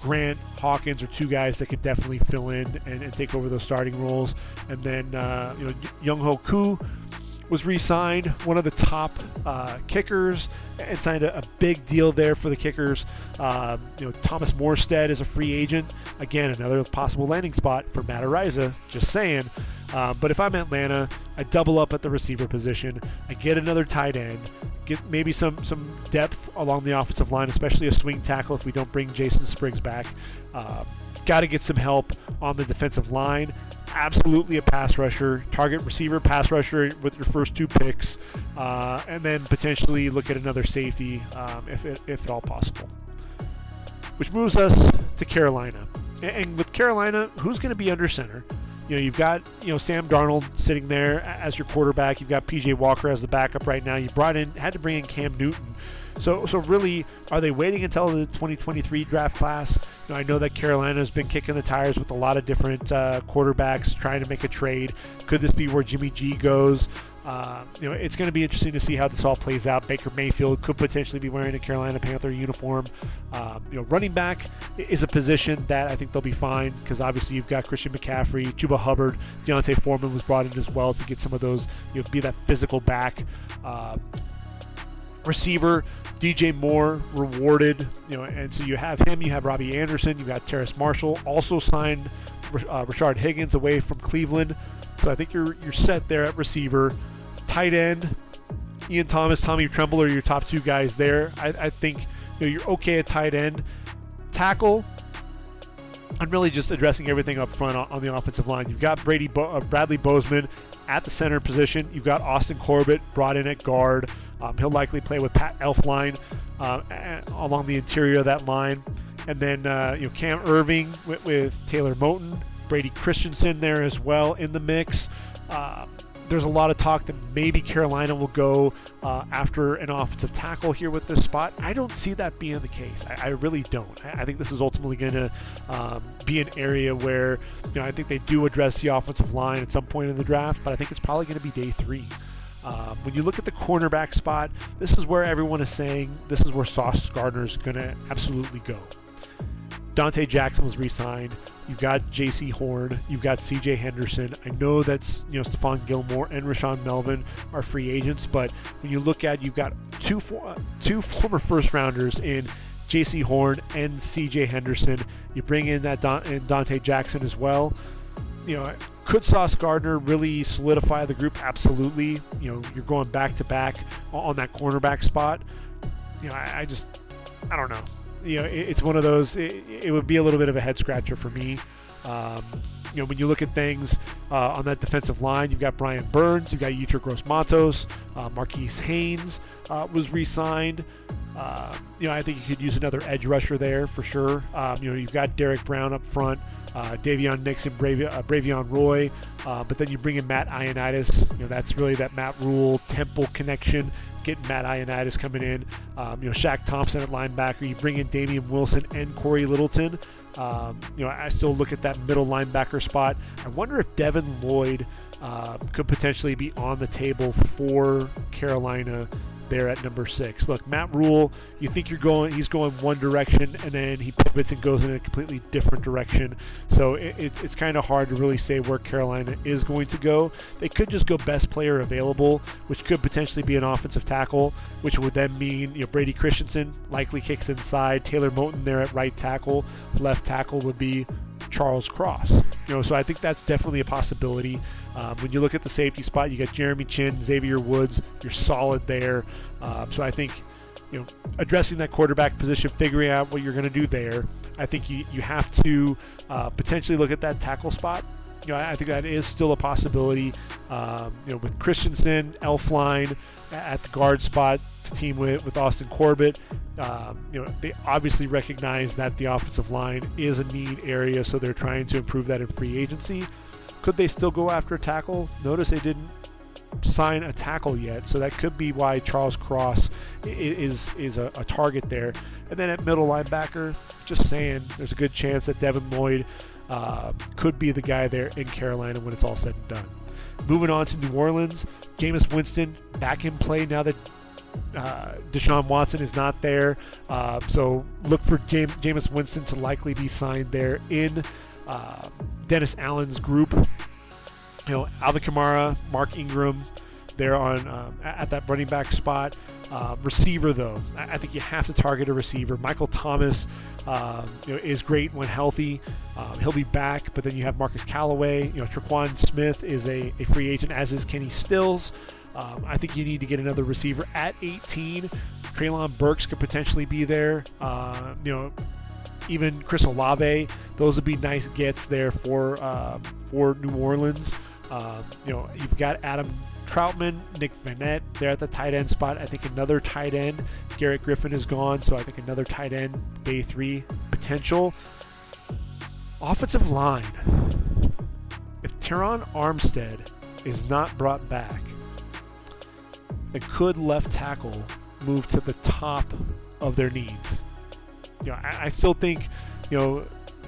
Grant, Hawkins are 2 guys that could definitely fill in and take over those starting roles. And then Younghoe Koo was re-signed, one of the top kickers, and signed a big deal there for the kickers. Thomas Morstead is a free agent. Again, another possible landing spot for Matt Araiza, just saying. But if I'm Atlanta, I double up at the receiver position. I get another tight end, get maybe some depth along the offensive line, especially a swing tackle if we don't bring Jason Spriggs back. Got to get some help on the defensive line. Absolutely a pass rusher, target receiver, pass rusher with your first 2 picks, and then potentially look at another safety if at all possible. which moves us to Carolina. And with Carolina, who's going to be under center? You've got, Sam Darnold sitting there as your quarterback. You've got PJ Walker as the backup right now. You had to bring in Cam Newton. So really, are they waiting until the 2023 draft class? I know that Carolina has been kicking the tires with a lot of different quarterbacks trying to make a trade. Could this be where Jimmy G goes? It's going to be interesting to see how this all plays out. Baker Mayfield could potentially be wearing a Carolina Panther uniform. Running back is a position that I think they'll be fine because obviously you've got Christian McCaffrey, Chuba Hubbard, Deontay Foreman was brought in as well to get some of those, be that physical back. Receiver, DJ Moore rewarded, and so you have him, you have Robbie Anderson, you've got Terrace Marshall, also signed Rashard Higgins away from Cleveland. So I think you're set there at receiver. Tight end, Ian Thomas, Tommy Tremble are your top two guys there. I think you're okay at tight end. Tackle, I'm really just addressing everything up front on the offensive line. You've got Bradley Bozeman at the center position. You've got Austin Corbett brought in at guard. He'll likely play with Pat Elflein along the interior of that line. And then Cam Irving with Taylor Moton, Brady Christensen there as well in the mix. There's a lot of talk that maybe Carolina will go after an offensive tackle here with this spot. I don't see that being the case. I really don't. I think this is ultimately going to be an area where I think they do address the offensive line at some point in the draft, but I think it's probably going to be day 3. When you look at the cornerback spot, this is where everyone is saying this is where Sauce Gardner's going to absolutely go. Dante Jackson was re-signed. You've got J.C. Horn. You've got C.J. Henderson. I know that's Stephon Gilmore and Rashawn Melvin are free agents, but when you look at, you've got two former first rounders in J.C. Horn and C.J. Henderson. You bring in that Dante Jackson as well. Could Sauce Gardner really solidify the group? Absolutely. You're going back to back on that cornerback spot. I don't know. It's one of those, it would be a little bit of a head scratcher for me. When you look at things on that defensive line, you've got Brian Burns, you've got Yetur Gross-Matos, Marquise Haynes was re-signed. I think you could use another edge rusher there for sure. You've got Derek Brown up front, Davion Nixon, Bravion Roy, but then you bring in Matt Ioannidis. That's really that Matt Rule Temple connection. Getting Matt Ioannidis coming in, Shaq Thompson at linebacker. You bring in Damian Wilson and Corey Littleton. I still look at that middle linebacker spot. I wonder if Devin Lloyd could potentially be on the table for Carolina there at number 6. Look, Matt Rule, you think he's going one direction, and then he pivots and goes in a completely different direction. So it's kind of hard to really say where Carolina is going to go. They could just go best player available, which could potentially be an offensive tackle, which would then mean Brady Christensen likely kicks inside, Taylor Moton there at right tackle, left tackle would be Charles Cross. So I think that's definitely a possibility. When you look at the safety spot, you got Jeremy Chin, Xavier Woods. You're solid there. So I think, addressing that quarterback position, figuring out what you're going to do there. I think you have to potentially look at that tackle spot. I think that is still a possibility. With Christensen, Elflein at the guard spot to team with Austin Corbett. They obviously recognize that the offensive line is a need area, so they're trying to improve that in free agency. Could they still go after a tackle? Notice they didn't sign a tackle yet, so that could be why Charles Cross is a target there. And then at middle linebacker, just saying, there's a good chance that Devin Lloyd could be the guy there in Carolina when it's all said and done. Moving on to New Orleans, Jameis Winston back in play now that Deshaun Watson is not there. So look for Jameis Winston to likely be signed there in Dennis Allen's group. Alvin Kamara, Mark Ingram there on at that running back spot. Receiver, though, I think you have to target a receiver. Michael Thomas is great when healthy. He'll be back, but then you have Marcus Callaway. Traquan Smith is a free agent, as is Kenny Stills. I think you need to get another receiver at 18. Treylon Burks could potentially be there. Even Chris Olave, those would be nice gets there for New Orleans. You've got Adam Troutman, Nick Vanette there at the tight end spot. I think another tight end. Garrett Griffin is gone, so I think another tight end, day 3 potential. Offensive line. If Teron Armstead is not brought back, then could left tackle move to the top of their needs? I still think,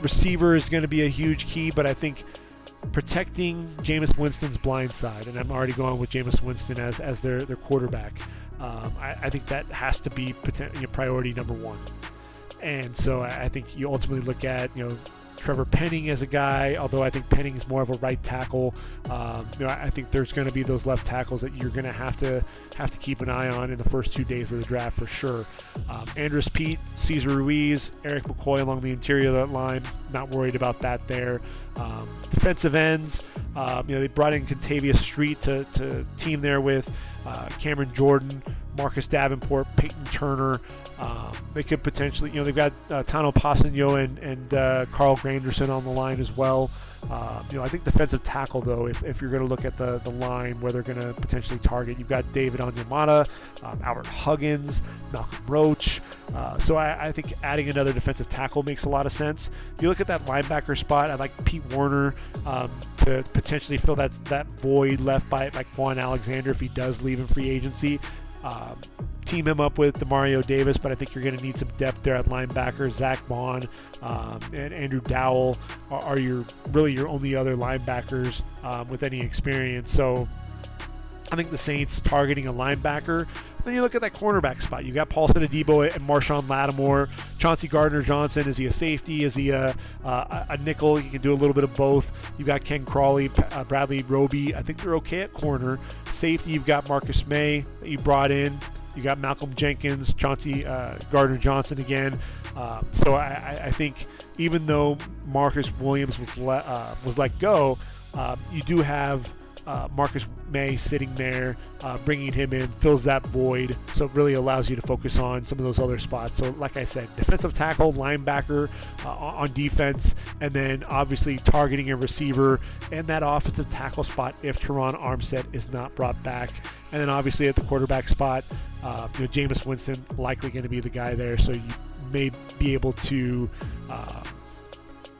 receiver is going to be a huge key, but I think protecting Jameis Winston's blind side, and I'm already going with Jameis Winston as their quarterback, I think that has to be priority number 1. And so I think you ultimately look at, Trevor Penning as a guy, although I think Penning is more of a right tackle. I think there's going to be those left tackles that you're going to have to keep an eye on in the first 2 days of the draft for sure. Andrus Peat, Cesar Ruiz, Eric McCoy along the interior of that line. Not worried about that there. Defensive ends, they brought in Contavious Street to team there with Cameron Jordan, Marcus Davenport, Peyton Turner. They could potentially, they've got Tano Passanio and Carl Granderson on the line as well. I think defensive tackle, though, if you're going to look at the line where they're going to potentially target, you've got David Onyemata, Albert Huggins, Malcolm Roach. So I think adding another defensive tackle makes a lot of sense. You look at that linebacker spot, I'd like Pete Werner to potentially fill that void left by Quan Alexander if he does leave in free agency. Team him up with Demario Davis, but I think you're going to need some depth there at linebacker. Zach Bond and Andrew Dowell are your only other linebackers with any experience. So I think the Saints targeting a linebacker. Then you look at that cornerback spot. You got Paulson Adebo and Marshawn Lattimore. Chauncey Gardner-Johnson, is he a safety? Is he a nickel? You can do a little bit of both. You've got Ken Crawley, Bradley Roby. I think they're okay at corner. Safety, you've got Marcus May that you brought in. You got Malcolm Jenkins, Chauncey Gardner-Johnson again. So I think even though Marcus Williams was let go, you do have Marcus May sitting there, bringing him in, fills that void, so it really allows you to focus on some of those other spots. So like I said, defensive tackle, linebacker on defense, and then obviously targeting a receiver and that offensive tackle spot if Teron Armstead is not brought back. And then obviously at the quarterback spot, Jameis Winston likely going to be the guy there, so you may be able to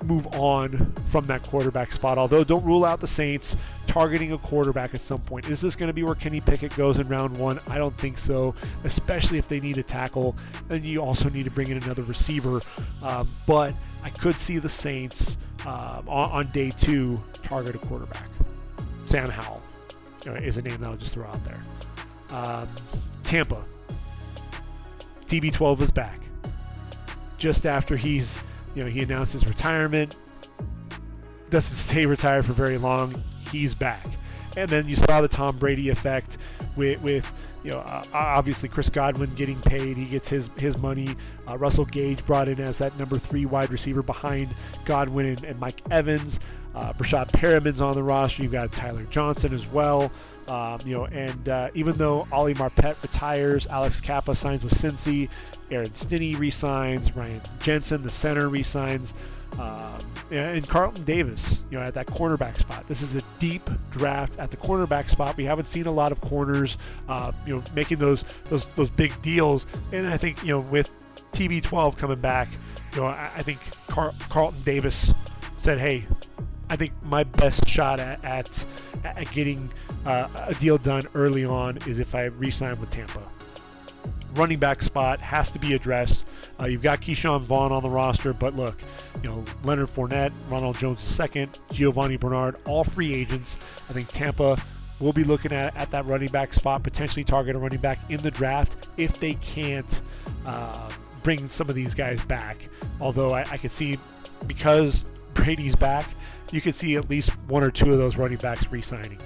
move on from that quarterback spot. Although don't rule out the Saints targeting a quarterback at some point. Is this going to be where Kenny Pickett goes in round 1? I don't think so, especially if they need a tackle. And you also need to bring in another receiver. But I could see the Saints on day 2 target a quarterback. Sam Howell is a name that I'll just throw out there. Tampa. TB12 is back. Just after he announced his retirement. Doesn't stay retired for very long. He's back. And then you saw the Tom Brady effect with obviously Chris Godwin getting paid. He gets his money. Russell Gage brought in as that number 3 wide receiver behind Godwin and Mike Evans. Brashad Perriman's on the roster. You've got Tyler Johnson as well. Even though Ollie Marpet retires, Alex Kappa signs with Cincy, Aaron Stinney resigns, Ryan Jensen, the center, resigns, and Carlton Davis, at that cornerback spot. This is a deep draft at the cornerback spot. We haven't seen a lot of corners, making those big deals. And I think, with TB12 coming back, I think Carlton Davis said, hey, I think my best shot at getting a deal done early on is if I re-sign with Tampa. Running back spot has to be addressed. You've got Keyshawn Vaughn on the roster, but look, Leonard Fournette, Ronald Jones II, Giovanni Bernard, all free agents. I think Tampa will be looking at that running back spot, potentially target a running back in the draft if they can't bring some of these guys back. Although I could see, because Brady's back, you could see at least 1 or 2 of those running backs re-signing.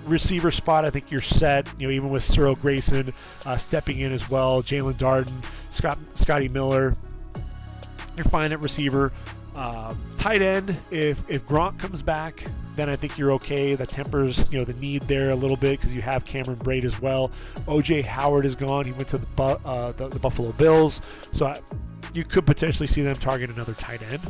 Receiver spot, I think you're set, even with Cyril Grayson stepping in as well, Jalen Darden, Scotty Miller, you're fine at receiver. Tight end, if Gronk comes back, then I think you're okay. That tempers the need there a little bit because you have Cameron Brate as well. OJ Howard is gone. He went to the Buffalo Bills, so you could potentially see them target another tight end.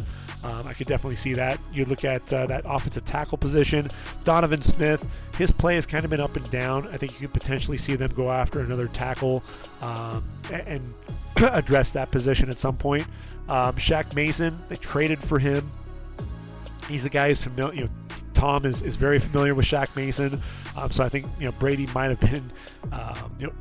I could definitely see that. You look at that offensive tackle position, Donovan Smith, his play has kind of been up and down. I think you could potentially see them go after another tackle and address that position at some point. Shaq Mason, they traded for him. He's the guy who's familiar. Tom is very familiar with Shaq Mason, so I think Brady might have been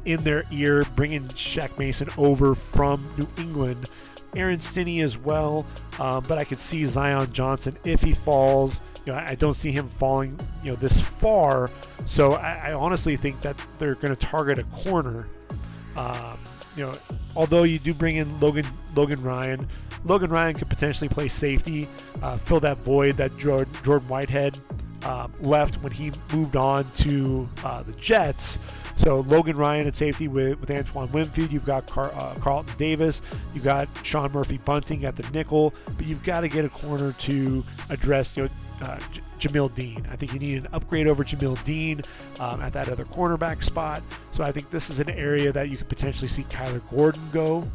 in their ear bringing Shaq Mason over from New England. Aaron Stinney as well, but I could see Zion Johnson if he falls. I don't see him falling this far, so I honestly think that they're going to target a corner. Although you do bring in Logan Ryan. Logan Ryan could potentially play safety, fill that void that Jordan Whitehead left when he moved on to the Jets. So Logan Ryan at safety with Antoine Winfield. You've got Carlton Davis. You've got Sean Murphy-Bunting at the nickel. But you've got to get a corner to address Jamil Dean. I think you need an upgrade over Jamil Dean at that other cornerback spot. So I think this is an area that you could potentially see Kyler Gordon go.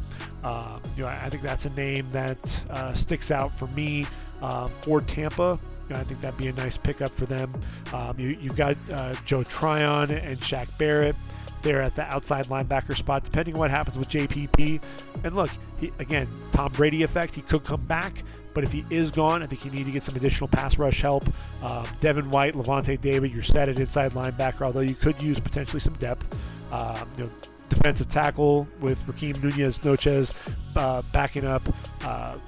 I think that's a name that sticks out for me for Tampa. I think that'd be a nice pickup for them. You've got Joe Tryon and Shaq Barrett there at the outside linebacker spot, depending on what happens with JPP. And look, Tom Brady effect, he could come back. But if he is gone, I think you need to get some additional pass rush help. Devin White, Levante David, you're set at inside linebacker, although you could use potentially some depth. Defensive tackle with Rakeem Nunez-Noches backing up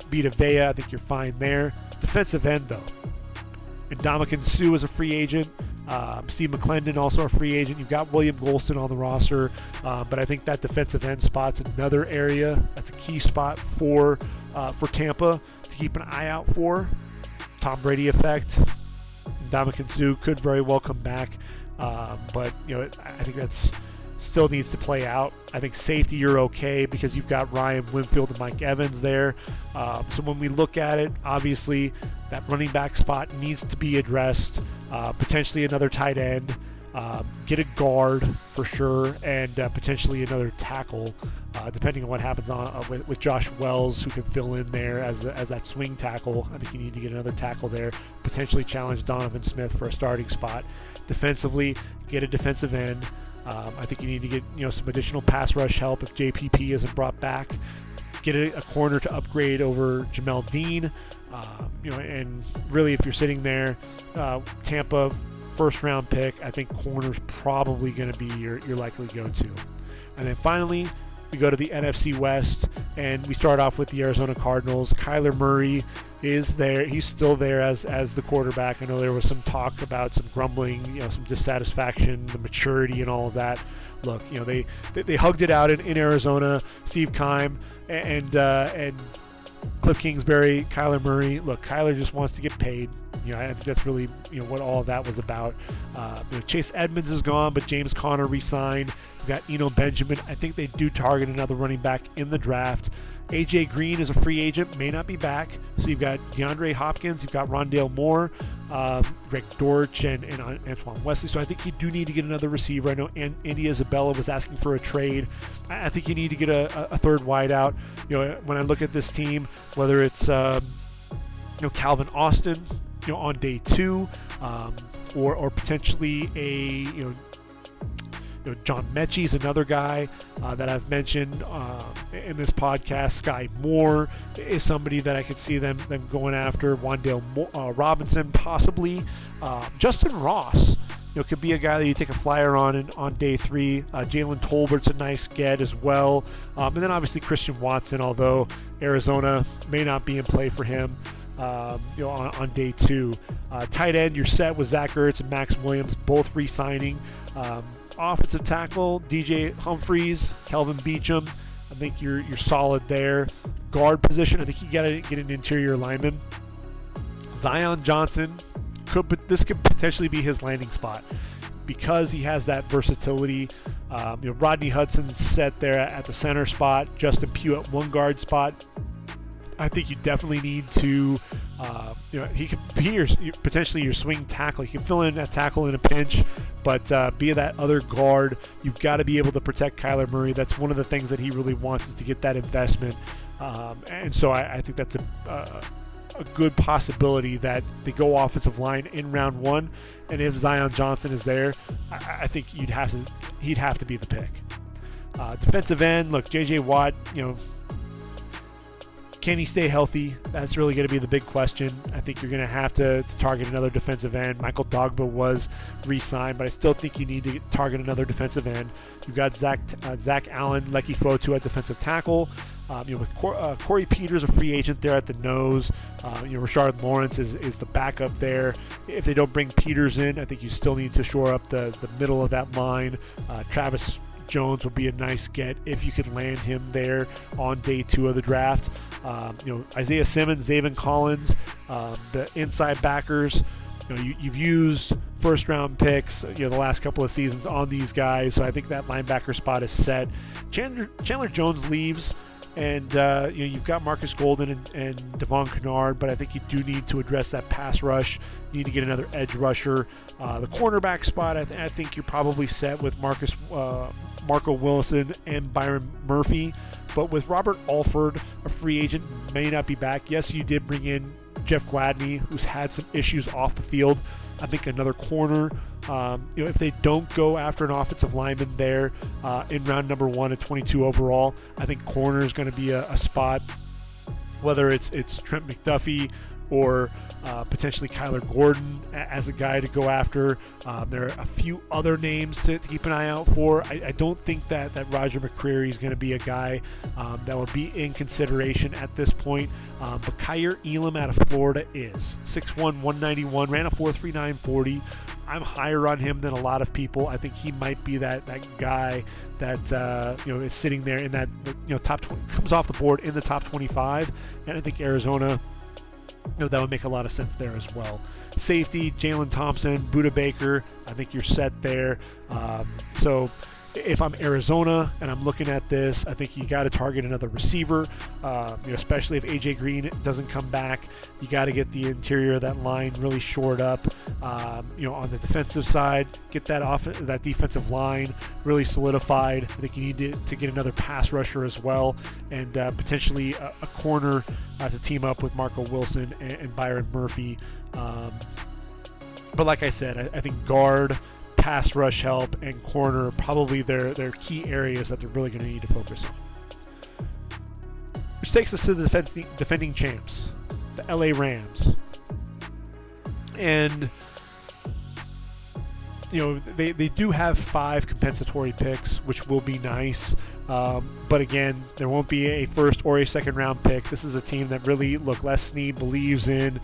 Vita Vea. I think you're fine there. Defensive end, though. Ndamukong Suh is a free agent. Steve McClendon also a free agent. You've got William Golston on the roster, but I think that defensive end spot's another area that's a key spot for Tampa to keep an eye out for. Tom Brady effect. Ndamukong Suh could very well come back, but I think that's still needs to play out. I think safety you're okay because you've got Ryan Winfield and Mike Evans there. So when we look at it, obviously that running back spot needs to be addressed. Potentially another tight end, get a guard for sure, and potentially another tackle, depending on what happens with Josh Wells, who can fill in there as that swing tackle. I think you need to get another tackle there, potentially challenge Donovan Smith for a starting spot. Defensively, get a defensive end. I think you need to get some additional pass rush help if JPP isn't brought back. Get a corner to upgrade over Jamel Dean. And really, if you're sitting there, Tampa first round pick, I think corner's probably going to be your likely go-to. And then finally, we go to the NFC West, and we start off with the Arizona Cardinals. Kyler Murray is there. He's still there as the quarterback. I know there was some talk about some grumbling, some dissatisfaction, the maturity and all of that. Look, they hugged it out in Arizona. Steve Keim and Cliff Kingsbury, Kyler Murray. Look, Kyler just wants to get paid. I think that's really what all of that was about. Chase Edmonds is gone, but James Conner re-signed. We've got Eno Benjamin. I think they do target another running back in the draft. AJ Green is a free agent, may not be back. So you've got DeAndre Hopkins, you've got Rondale Moore, Greg Dortch, and Antoine Wesley. So I think you do need to get another receiver. I know Andy Isabella was asking for a trade. I think you need to get a third wideout. When I look at this team, whether it's Calvin Austin, on day 2, or potentially a John Mechie's another guy that I've mentioned in this podcast. Sky Moore is somebody that I could see them going after. Wan'Dale Robinson, possibly. Justin Ross, could be a guy that you take a flyer on day 3. Jalen Tolbert's a nice get as well. And then obviously Christian Watson, although Arizona may not be in play for him. On day 2. Tight end, you're set with Zach Ertz and Max Williams, both re-signing. Offensive tackle, DJ Humphries, Kelvin Beachum. I think you're solid there. Guard position, I think you got to get an interior lineman. Zion Johnson, this could potentially be his landing spot because he has that versatility. Rodney Hudson's set there at the center spot. Justin Pugh at one guard spot. I think you definitely need to, he could be potentially your swing tackle. He can fill in that tackle in a pinch, but be that other guard. You've got to be able to protect Kyler Murray. That's one of the things that he really wants, is to get that investment. And so I think that's a good possibility that they go offensive line in round 1, and if Zion Johnson is there, I think he'd have to be the pick. Defensive end, look, J.J. Watt, can he stay healthy? That's really going to be the big question. I think you're going to have to target another defensive end. Michael Dogba was re-signed, but I still think you need to target another defensive end. You've got Zach Allen, Lecky Fotu at defensive tackle. With Corey Peters, a free agent there at the nose. Rashard Lawrence is the backup there. If they don't bring Peters in, I think you still need to shore up the middle of that line. Travis Jones would be a nice get if you could land him there on day 2 of the draft. Isaiah Simmons, Zaven Collins, the inside backers. You've used first-round picks, the last couple of seasons on these guys, so I think that linebacker spot is set. Chandler Jones leaves, and you've got Marcus Golden and Devon Kennard, but I think you do need to address that pass rush. You need to get another edge rusher. The cornerback spot, I think you're probably set with Marco Wilson and Byron Murphy. But with Robert Alford, a free agent, may not be back. Yes, you did bring in Jeff Gladney, who's had some issues off the field. I think another corner, if they don't go after an offensive lineman there in round number 1 at 22 overall, I think corner is going to be a spot, whether it's Trent McDuffie or potentially Kyler Gordon as a guy to go after. There are a few other names to keep an eye out for. I don't think that Roger McCreary is going to be a guy that would be in consideration at this point. But Kyer Elam out of Florida is 6'1", 191, ran a 4.39 40. I'm higher on him than a lot of people. I think he might be that guy that is sitting there in that top 20, comes off the board in the top 25, and I think Arizona, that would make a lot of sense there as well. Safety, Jalen Thompson, Budda Baker, I think you're set there. So if I'm Arizona and I'm looking at this, I think you got to target another receiver, especially if AJ Green doesn't come back. You got to get the interior of that line really shored up. On the defensive side, get that defensive line really solidified. I think you need to get another pass rusher as well, and potentially a corner to team up with Marco Wilson and Byron Murphy. But like I said, I think guard, pass rush help, and corner are probably their key areas that they're really going to need to focus on. Which takes us to the defending champs, the LA Rams. And they do have 5 compensatory picks, which will be nice. But again, there won't be a first or a second round pick. This is a team that really, Les Snead believes in,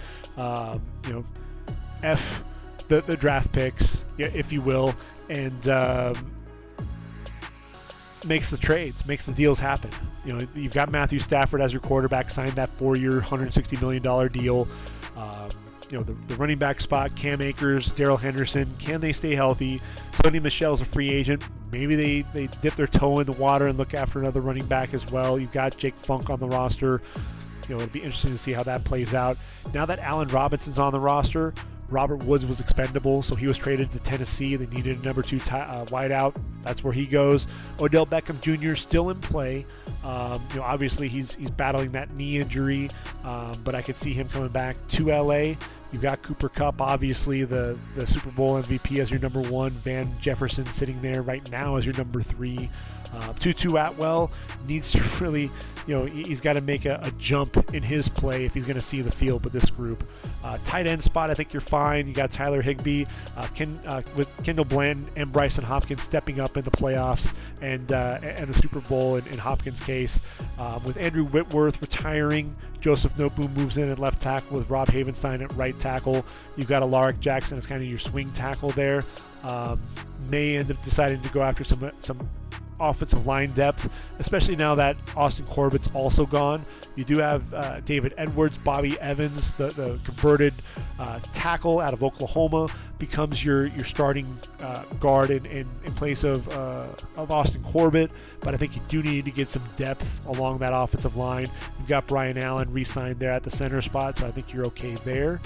the draft picks, if you will, and makes the trades, makes the deals happen. You've got Matthew Stafford as your quarterback, signed that 4-year, $160 million deal. The running back spot, Cam Akers, Darrell Henderson, can they stay healthy? Sonny Michel's a free agent. Maybe they dip their toe in the water and look after another running back as well. You've got Jake Funk on the roster. It'll be interesting to see how that plays out. Now that Allen Robinson's on the roster, Robert Woods was expendable, so he was traded to Tennessee. They needed a number 2 wideout. That's where he goes. Odell Beckham Jr. still in play. Obviously he's battling that knee injury, but I could see him coming back to LA. You've got Cooper Kupp, obviously the Super Bowl MVP, as your number 1. Van Jefferson sitting there right now as your number 3. Tutu Atwell needs to really, he's got to make a jump in his play if he's going to see the field with this group. Tight end spot, I think you're fine. You got Tyler Higbee, with Kendall Bland and Bryson Hopkins stepping up in the playoffs and the Super Bowl in Hopkins' case. With Andrew Whitworth retiring, Joseph Nopu moves in at left tackle with Rob Havenstein at right tackle. You've got Alaric Jackson as kind of your swing tackle there. May end up deciding to go after some offensive line depth, especially now that Austin Corbett's also gone. You do have David Edwards, Bobby Evans, the converted tackle out of Oklahoma, becomes your starting guard in place of Austin Corbett. But I think you do need to get some depth along that offensive line. You've got Brian Allen re-signed there at the center spot, so I think you're okay there.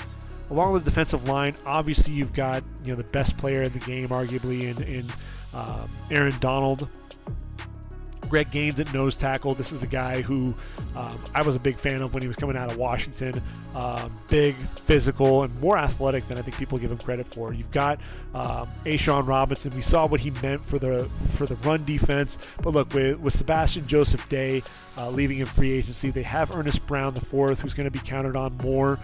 Along the defensive line, obviously you've got the best player in the game, arguably, in Aaron Donald. Greg Gaines at nose tackle. This is a guy who I was a big fan of when he was coming out of Washington. Big, physical, and more athletic than I think people give him credit for. You've got A'Shawn Robinson. We saw what he meant for the run defense. But look, with Sebastian Joseph Day leaving in free agency, they have Ernest Brown IV, who's going to be counted on more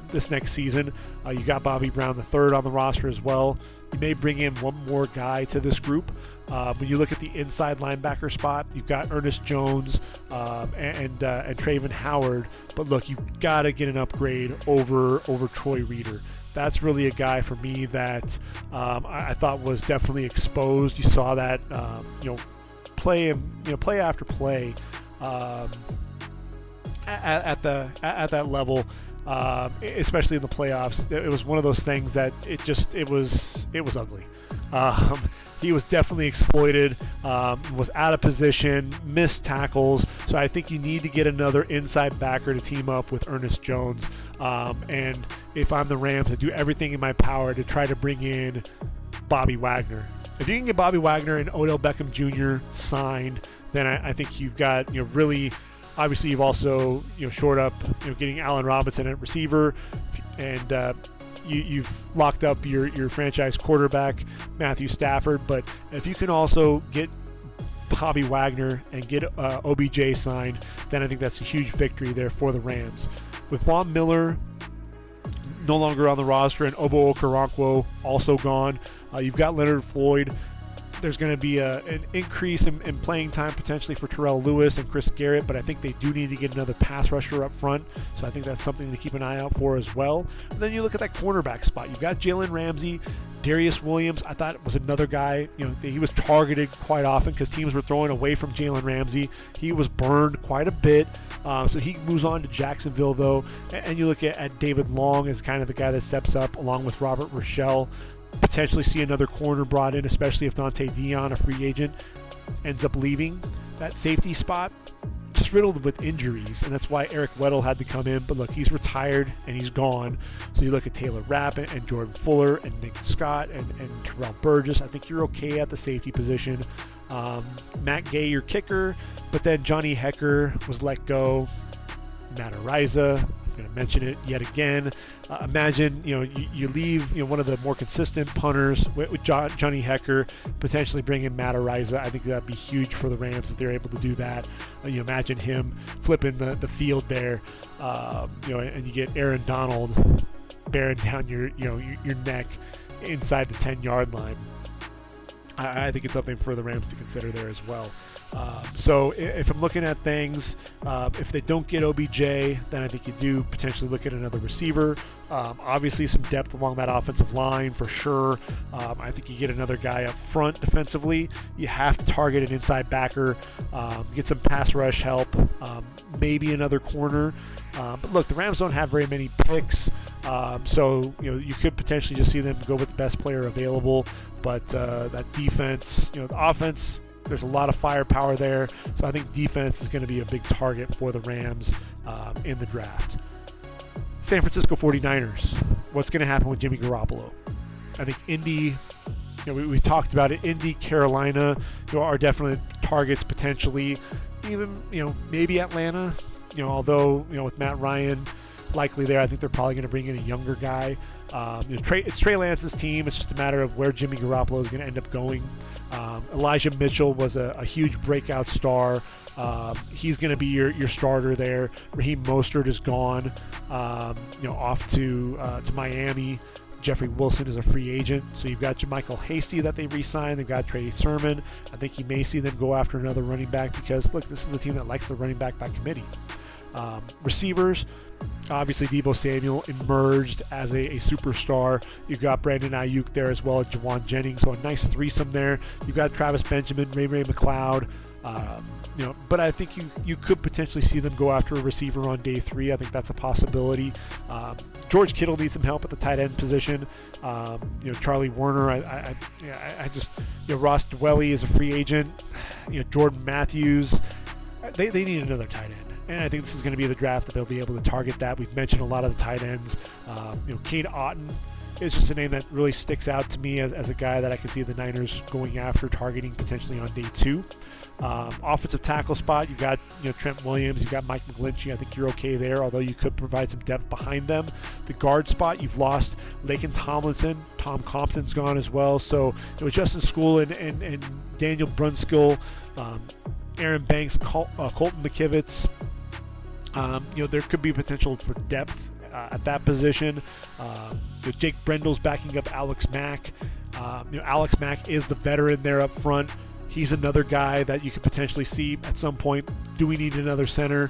this next season. You got Bobby Brown III on the roster as well. You may bring in one more guy to this group. When you look at the inside linebacker spot, you've got Ernest Jones and Traven Howard. But look, you've got to get an upgrade over Troy Reeder. That's really a guy for me that I thought was definitely exposed. You saw that play after play at that level. Especially in the playoffs, it was one of those things that it was ugly. He was definitely exploited, was out of position, missed tackles. So I think you need to get another inside backer to team up with Ernest Jones. And if I'm the Rams, I do everything in my power to try to bring in Bobby Wagner. If you can get Bobby Wagner and Odell Beckham Jr. signed, then I think you've got really. Obviously, you've also shored up getting Allen Robinson at receiver, and you've locked up your franchise quarterback Matthew Stafford. But if you can also get Bobby Wagner and get OBJ signed, then I think that's a huge victory there for the Rams. With Von Miller no longer on the roster and Obo Okoronkwo also gone, you've got Leonard Floyd. There's going to be an increase in playing time potentially for Terrell Lewis and Chris Garrett, but I think they do need to get another pass rusher up front, so I think that's something to keep an eye out for as well. And then you look at that cornerback spot. You've got Jalen Ramsey, Darius Williams. I thought was another guy, he was targeted quite often because teams were throwing away from Jalen Ramsey. He was burned quite a bit. So he moves on to Jacksonville, though. And you look at David Long as kind of the guy that steps up along with Robert Rochelle. Potentially see another corner brought in, especially if Dante Dion, a free agent, ends up leaving. That safety spot just riddled with injuries, and that's why Eric Weddle had to come in. But look, he's retired and he's gone. So you look at Taylor Rapp and Jordan Fuller and Nick Scott and Terrell Burgess. I think you're okay at the safety position. Matt Gay, your kicker, but then Johnny Hecker was let go. Matt Ariza, I'm going to mention it yet again. Imagine, you leave, one of the more consistent punters with Johnny Hecker, potentially bring in Matt Ariza. I think that'd be huge for the Rams if they're able to do that. You imagine him flipping the field there, and you get Aaron Donald bearing down your neck inside the 10-yard line. I think it's something for the Rams to consider there as well. So if I'm looking at things, if they don't get OBJ, then I think you do potentially look at another receiver. Obviously some depth along that offensive line for sure. I think you get another guy up front defensively. You have to target an inside backer, get some pass rush help, maybe another corner. But look, the Rams don't have very many picks. So you could potentially just see them go with the best player available. But that defense, the offense, there's a lot of firepower there. So I think defense is going to be a big target for the Rams in the draft. San Francisco 49ers. What's going to happen with Jimmy Garoppolo? I think Indy, we talked about it. Indy, Carolina, are definitely targets potentially. Even, maybe Atlanta, although, with Matt Ryan likely there, I think they're probably going to bring in a younger guy. It's Trey Lance's team. It's just a matter of where Jimmy Garoppolo is going to end up going. Elijah Mitchell was a huge breakout star. He's going to be your starter there. Raheem Mostert is gone, off to Miami. Jeffrey Wilson is a free agent. So you've got JaMychal Hasty that they re-signed. They've got Trey Sermon. I think you may see them go after another running back because, look, this is a team that likes the running back by committee. Receivers, obviously Deebo Samuel emerged as a superstar. You've got Brandon Ayuk there as well as Jawan Jennings, so a nice threesome there. You've got Travis Benjamin, Ray McLeod. But I think you could potentially see them go after a receiver on day 3. I think that's a possibility. George Kittle needs some help at the tight end position. Charlie Warner. I just Ross Dwelly is a free agent. Jordan Matthews. They need another tight end. And I think this is going to be the draft that they'll be able to target that. We've mentioned a lot of the tight ends. Cade Otton is just a name that really sticks out to me as a guy that I can see the Niners going after, targeting potentially on day 2. Offensive tackle spot, you've got Trent Williams, you've got Mike McGlinchey. I think you're okay there, although you could provide some depth behind them. The guard spot, you've lost Laken Tomlinson. Tom Compton's gone as well. So it was Justin School and Daniel Brunskill, Aaron Banks, Colton McKivitz. There could be potential for depth at that position. Jake Brendel's backing up Alex Mack. Alex Mack is the veteran there up front. He's another guy that you could potentially see at some point. Do we need another center?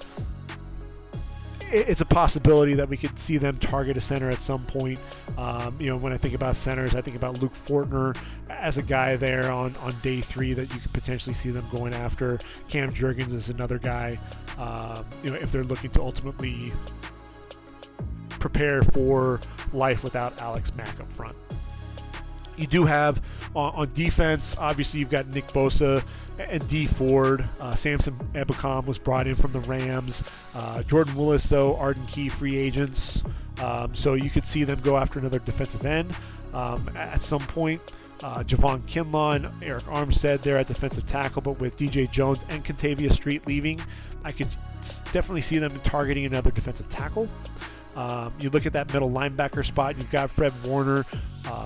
It's a possibility that we could see them target a center at some point. When I think about centers, I think about Luke Fortner as a guy there on day 3 that you could potentially see them going after. Cam Jurgens is another guy, if they're looking to ultimately prepare for life without Alex Mack up front. You do have on defense, obviously you've got Nick Bosa and D Ford. Samson Ebukam was brought in from the Rams. Jordan Willis, though, Arden Key, free agents. So you could see them go after another defensive end at some point. Javon Kinlaw and Eric Armstead there at defensive tackle, but with DJ Jones and Contavia Street leaving, I could definitely see them targeting another defensive tackle. You look at that middle linebacker spot, you've got Fred Warner.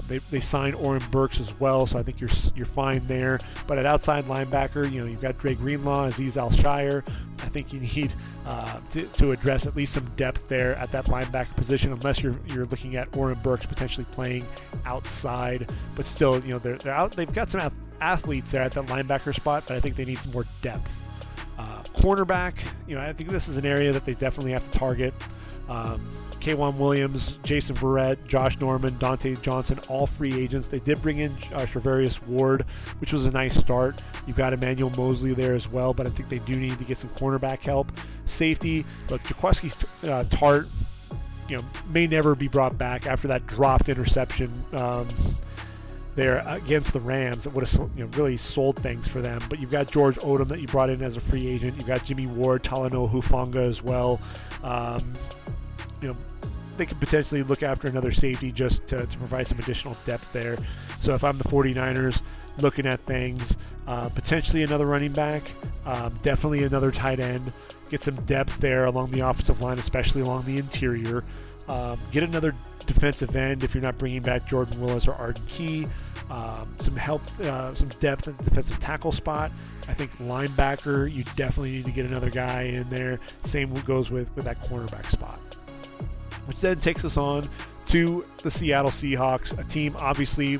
They signed Oren Burks as well, so I think you're fine there. But at outside linebacker, you've got Dre Greenlaw, Aziz Al-Shire. I think you need to address at least some depth there at that linebacker position, unless you're looking at Oren Burks potentially playing outside. But still, they're out. They've got some athletes there at that linebacker spot, but I think they need some more depth. Cornerback, I think this is an area that they definitely have to target. K'Wan Williams, Jason Verrett, Josh Norman, Dante Johnson, all free agents. They did bring in Shavarius Ward, which was a nice start. You've got Emmanuel Mosley there as well, but I think they do need to get some cornerback help. Safety, look, Jaquiski Tart, may never be brought back after that dropped interception there against the Rams. It would have really sold things for them. But you've got George Odom that you brought in as a free agent. You've got Jimmy Ward, Talanoa Hufanga as well. They could potentially look after another safety just to provide some additional depth there. So if I'm the 49ers looking at things, potentially another running back, definitely another tight end, get some depth there along the offensive line, especially along the interior. Get another defensive end if you're not bringing back Jordan Willis or Arden Key. Some help, some depth at the defensive tackle spot. I think linebacker, you definitely need to get another guy in there. Same goes with that cornerback spot. Which then takes us on to the Seattle Seahawks, a team obviously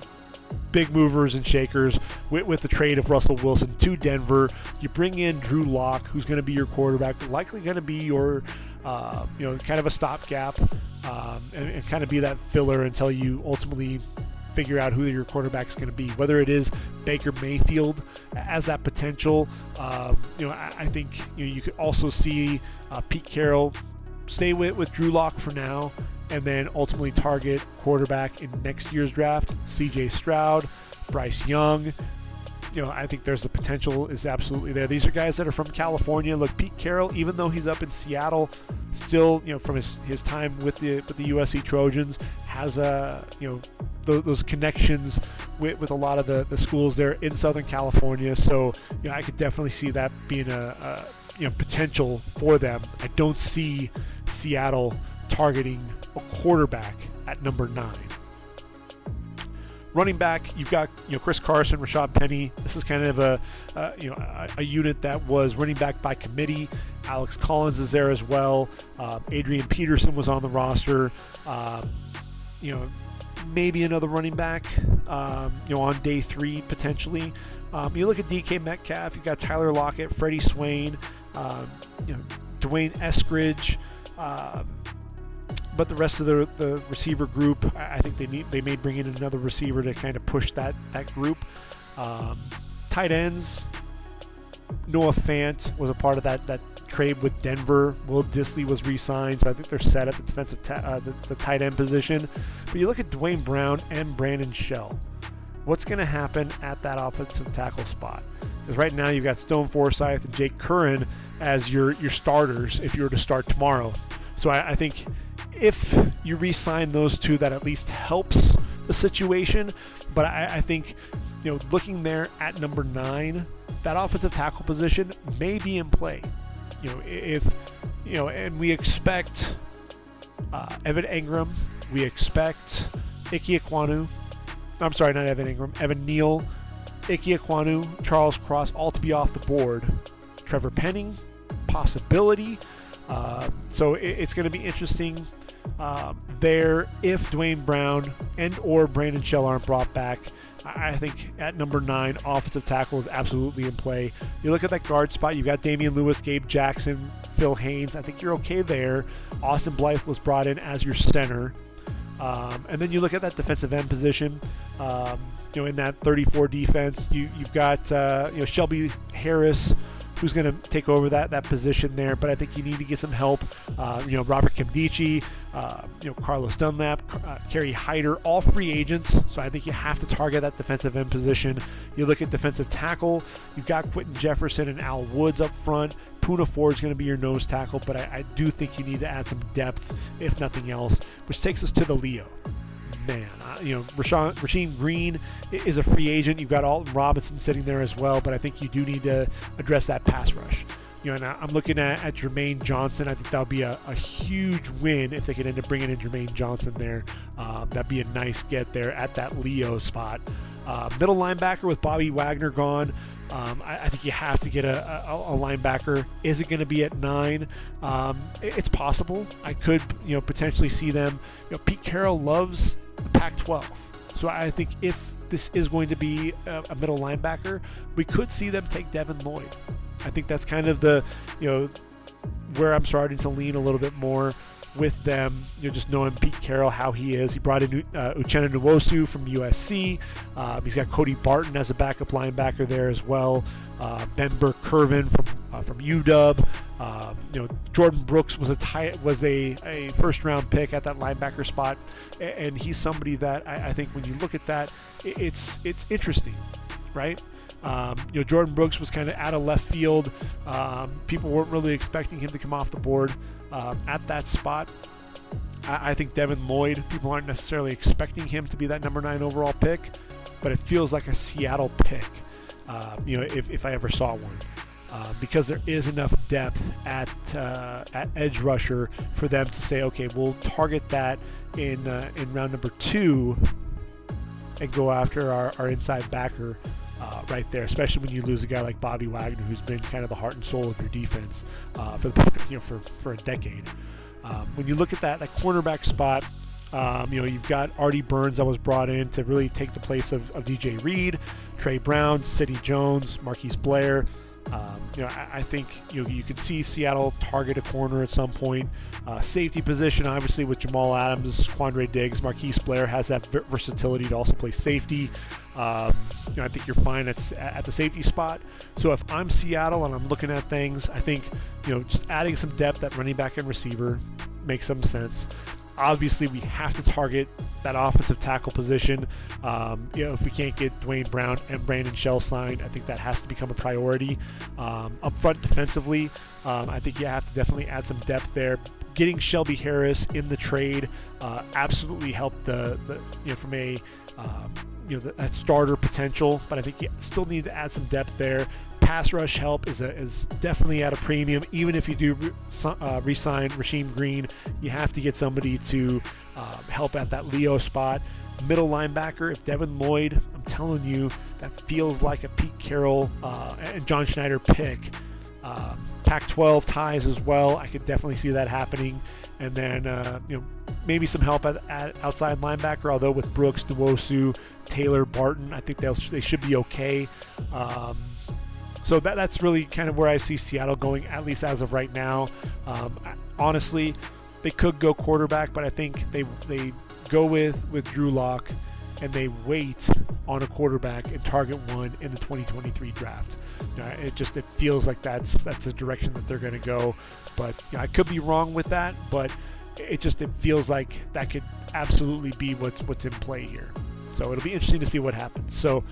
big movers and shakers with the trade of Russell Wilson to Denver. You bring in Drew Lock, who's going to be your quarterback, likely going to be your, kind of a stopgap, and kind of be that filler until you ultimately figure out who your quarterback's going to be. Whether it is Baker Mayfield as that potential, I think you could also see Pete Carroll stay with Drew Lock for now, and then ultimately target quarterback in next year's draft. C.J. Stroud, Bryce Young. I think there's the potential is absolutely there. These are guys that are from California. Look, Pete Carroll, even though he's up in Seattle, still, from his time with the USC Trojans, has those connections with a lot of the schools there in Southern California. So, I could definitely see that being a potential for them. I don't see Seattle targeting a quarterback at number 9. Running back, you've got Chris Carson, Rashad Penny. This is kind of a unit that was running back by committee. Alex Collins is there as well. Adrian Peterson was on the roster. Maybe another running back. On day 3 potentially. You look at DK Metcalf. You've got Tyler Lockett, Freddie Swain, Dwayne Eskridge. But the rest of the receiver group, I think they may bring in another receiver to kind of push that group. Tight ends, Noah Fant was a part of that trade with Denver. Will Dissly was re-signed, so I think they're set at the defensive the tight end position. But you look at Dwayne Brown and Brandon Shell. What's going to happen at that offensive tackle spot? Because right now you've got Stone Forsythe and Jake Curran as your starters if you were to start tomorrow. So I think if you re-sign those two, that at least helps the situation. But I think, looking there at number 9, that offensive tackle position may be in play. And we expect Evan Engram, we expect Ike Ekwonu. I'm sorry, not Evan Engram, Evan Neal, Ike Ekwonu, Charles Cross, all to be off the board. Trevor Penning, possibility. So it's going to be interesting there if Dwayne Brown and or Brandon Shell aren't brought back. I think at number 9, offensive tackle is absolutely in play. You look at that guard spot, you've got Damian Lewis, Gabe Jackson, Phil Haynes. I think you're okay there. Austin Blythe was brought in as your center. And then you look at that defensive end position, in that 34 defense, you've got Shelby Harris, who's going to take over that position there. But I think you need to get some help. Robert Kimdichie, Carlos Dunlap, Kerry Hyder, all free agents. So I think you have to target that defensive end position. You look at defensive tackle, you've got Quentin Jefferson and Al Woods up front. Poona Ford is going to be your nose tackle, but I do think you need to add some depth, if nothing else, which takes us to the Leo. Man, Rasheem Green is a free agent. You've got Alton Robinson sitting there as well, but I think you do need to address that pass rush. And I'm looking at Jermaine Johnson. I think that'll be a huge win if they could end up bringing in Jermaine Johnson there. That'd be a nice get there at that Leo spot. Middle linebacker with Bobby Wagner gone. I think you have to get a linebacker. Is it going to be at 9? It's possible. I could, potentially see them. Pete Carroll loves the Pac-12, so I think if this is going to be a middle linebacker, we could see them take Devin Lloyd. I think that's kind of the, where I'm starting to lean a little bit more with them, just knowing Pete Carroll, how he is. He brought in Uchenna Nwosu from USC. He's got Cody Barton as a backup linebacker there as well. Ben Burke-Kirven from UW. Jordan Brooks was a first-round pick at that linebacker spot, and he's somebody that I think when you look at that, it's interesting, right? Jordan Brooks was kind of out of left field. People weren't really expecting him to come off the board at that spot. I think Devin Lloyd, people aren't necessarily expecting him to be that number 9 overall pick, but it feels like a Seattle pick, if I ever saw one. Because there is enough depth at edge rusher for them to say, okay, we'll target that in round number 2 and go after our inside backer right there, especially when you lose a guy like Bobby Wagner, who's been kind of the heart and soul of your defense for a decade. When you look at that cornerback spot, you've got Artie Burns that was brought in to really take the place of DJ Reed, Trey Brown, Sidney Jones, Marquise Blair. I think you could see Seattle target a corner at some point. Safety position, obviously, with Jamal Adams, Quandre Diggs, Marquise Blair has that versatility to also play safety. I think you're fine at the safety spot. So if I'm Seattle and I'm looking at things, I think just adding some depth at running back and receiver makes some sense. Obviously, we have to target that offensive tackle position. If we can't get Dwayne Brown and Brandon Shell signed, I think that has to become a priority. Up front defensively, I think you have to definitely add some depth there. Getting Shelby Harris in the trade absolutely helped from a that starter potential, but I think you still need to add some depth there. Pass rush help is definitely at a premium. Even if you do re-sign Rasheem Green, you have to get somebody to help at that Leo spot. Middle linebacker, if Devin Lloyd, I'm telling you, that feels like a Pete Carroll and John Schneider pick. Pac-12 ties as well. I could definitely see that happening. And then maybe some help at outside linebacker, although with Brooks, Nwosu, Taylor, Barton, I think they should be okay. So that's really kind of where I see Seattle going, at least as of right now. Honestly, they could go quarterback, but I think they go with Drew Lock and they wait on a quarterback and target one in the 2023 draft. It feels like that's the direction that they're going to go. But I could be wrong with that, but it feels like that could absolutely be what's in play here. So it'll be interesting to see what happens. So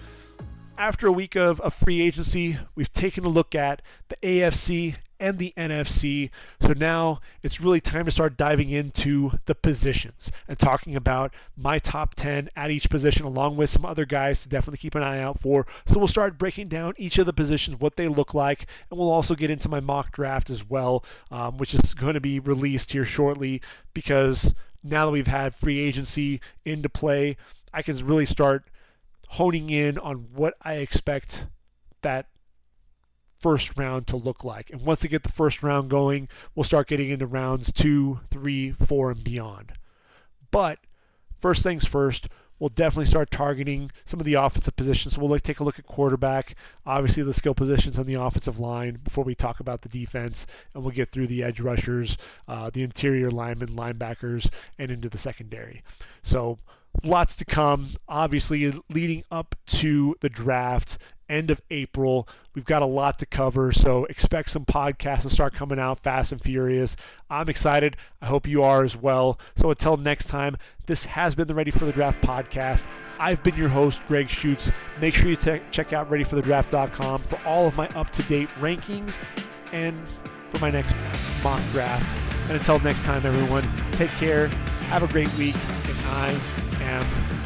after a week of free agency, we've taken a look at the AFC and the NFC. So now it's really time to start diving into the positions and talking about my top 10 at each position, along with some other guys to definitely keep an eye out for. So we'll start breaking down each of the positions, what they look like, and we'll also get into my mock draft as well, which is going to be released here shortly, because now that we've had free agency into play, I can really start honing in on what I expect that first round to look like. And once we get the first round going, we'll start getting into rounds 2, 3, 4, and beyond. But first things first, we'll definitely start targeting some of the offensive positions. So we'll take a look at quarterback, obviously the skill positions on the offensive line before we talk about the defense, and we'll get through the edge rushers, the interior linemen, linebackers, and into the secondary. So lots to come, obviously leading up to the draft, end of April. We've got a lot to cover, so expect some podcasts to start coming out fast and furious. I'm excited. I hope you are as well. So until next time, this has been the Ready for the Draft podcast. I've been your host, Gregg Schutze. Make sure you check out readyforthedraft.com for all of my up-to-date rankings and for my next mock draft. And until next time, everyone, take care, have a great week, and I am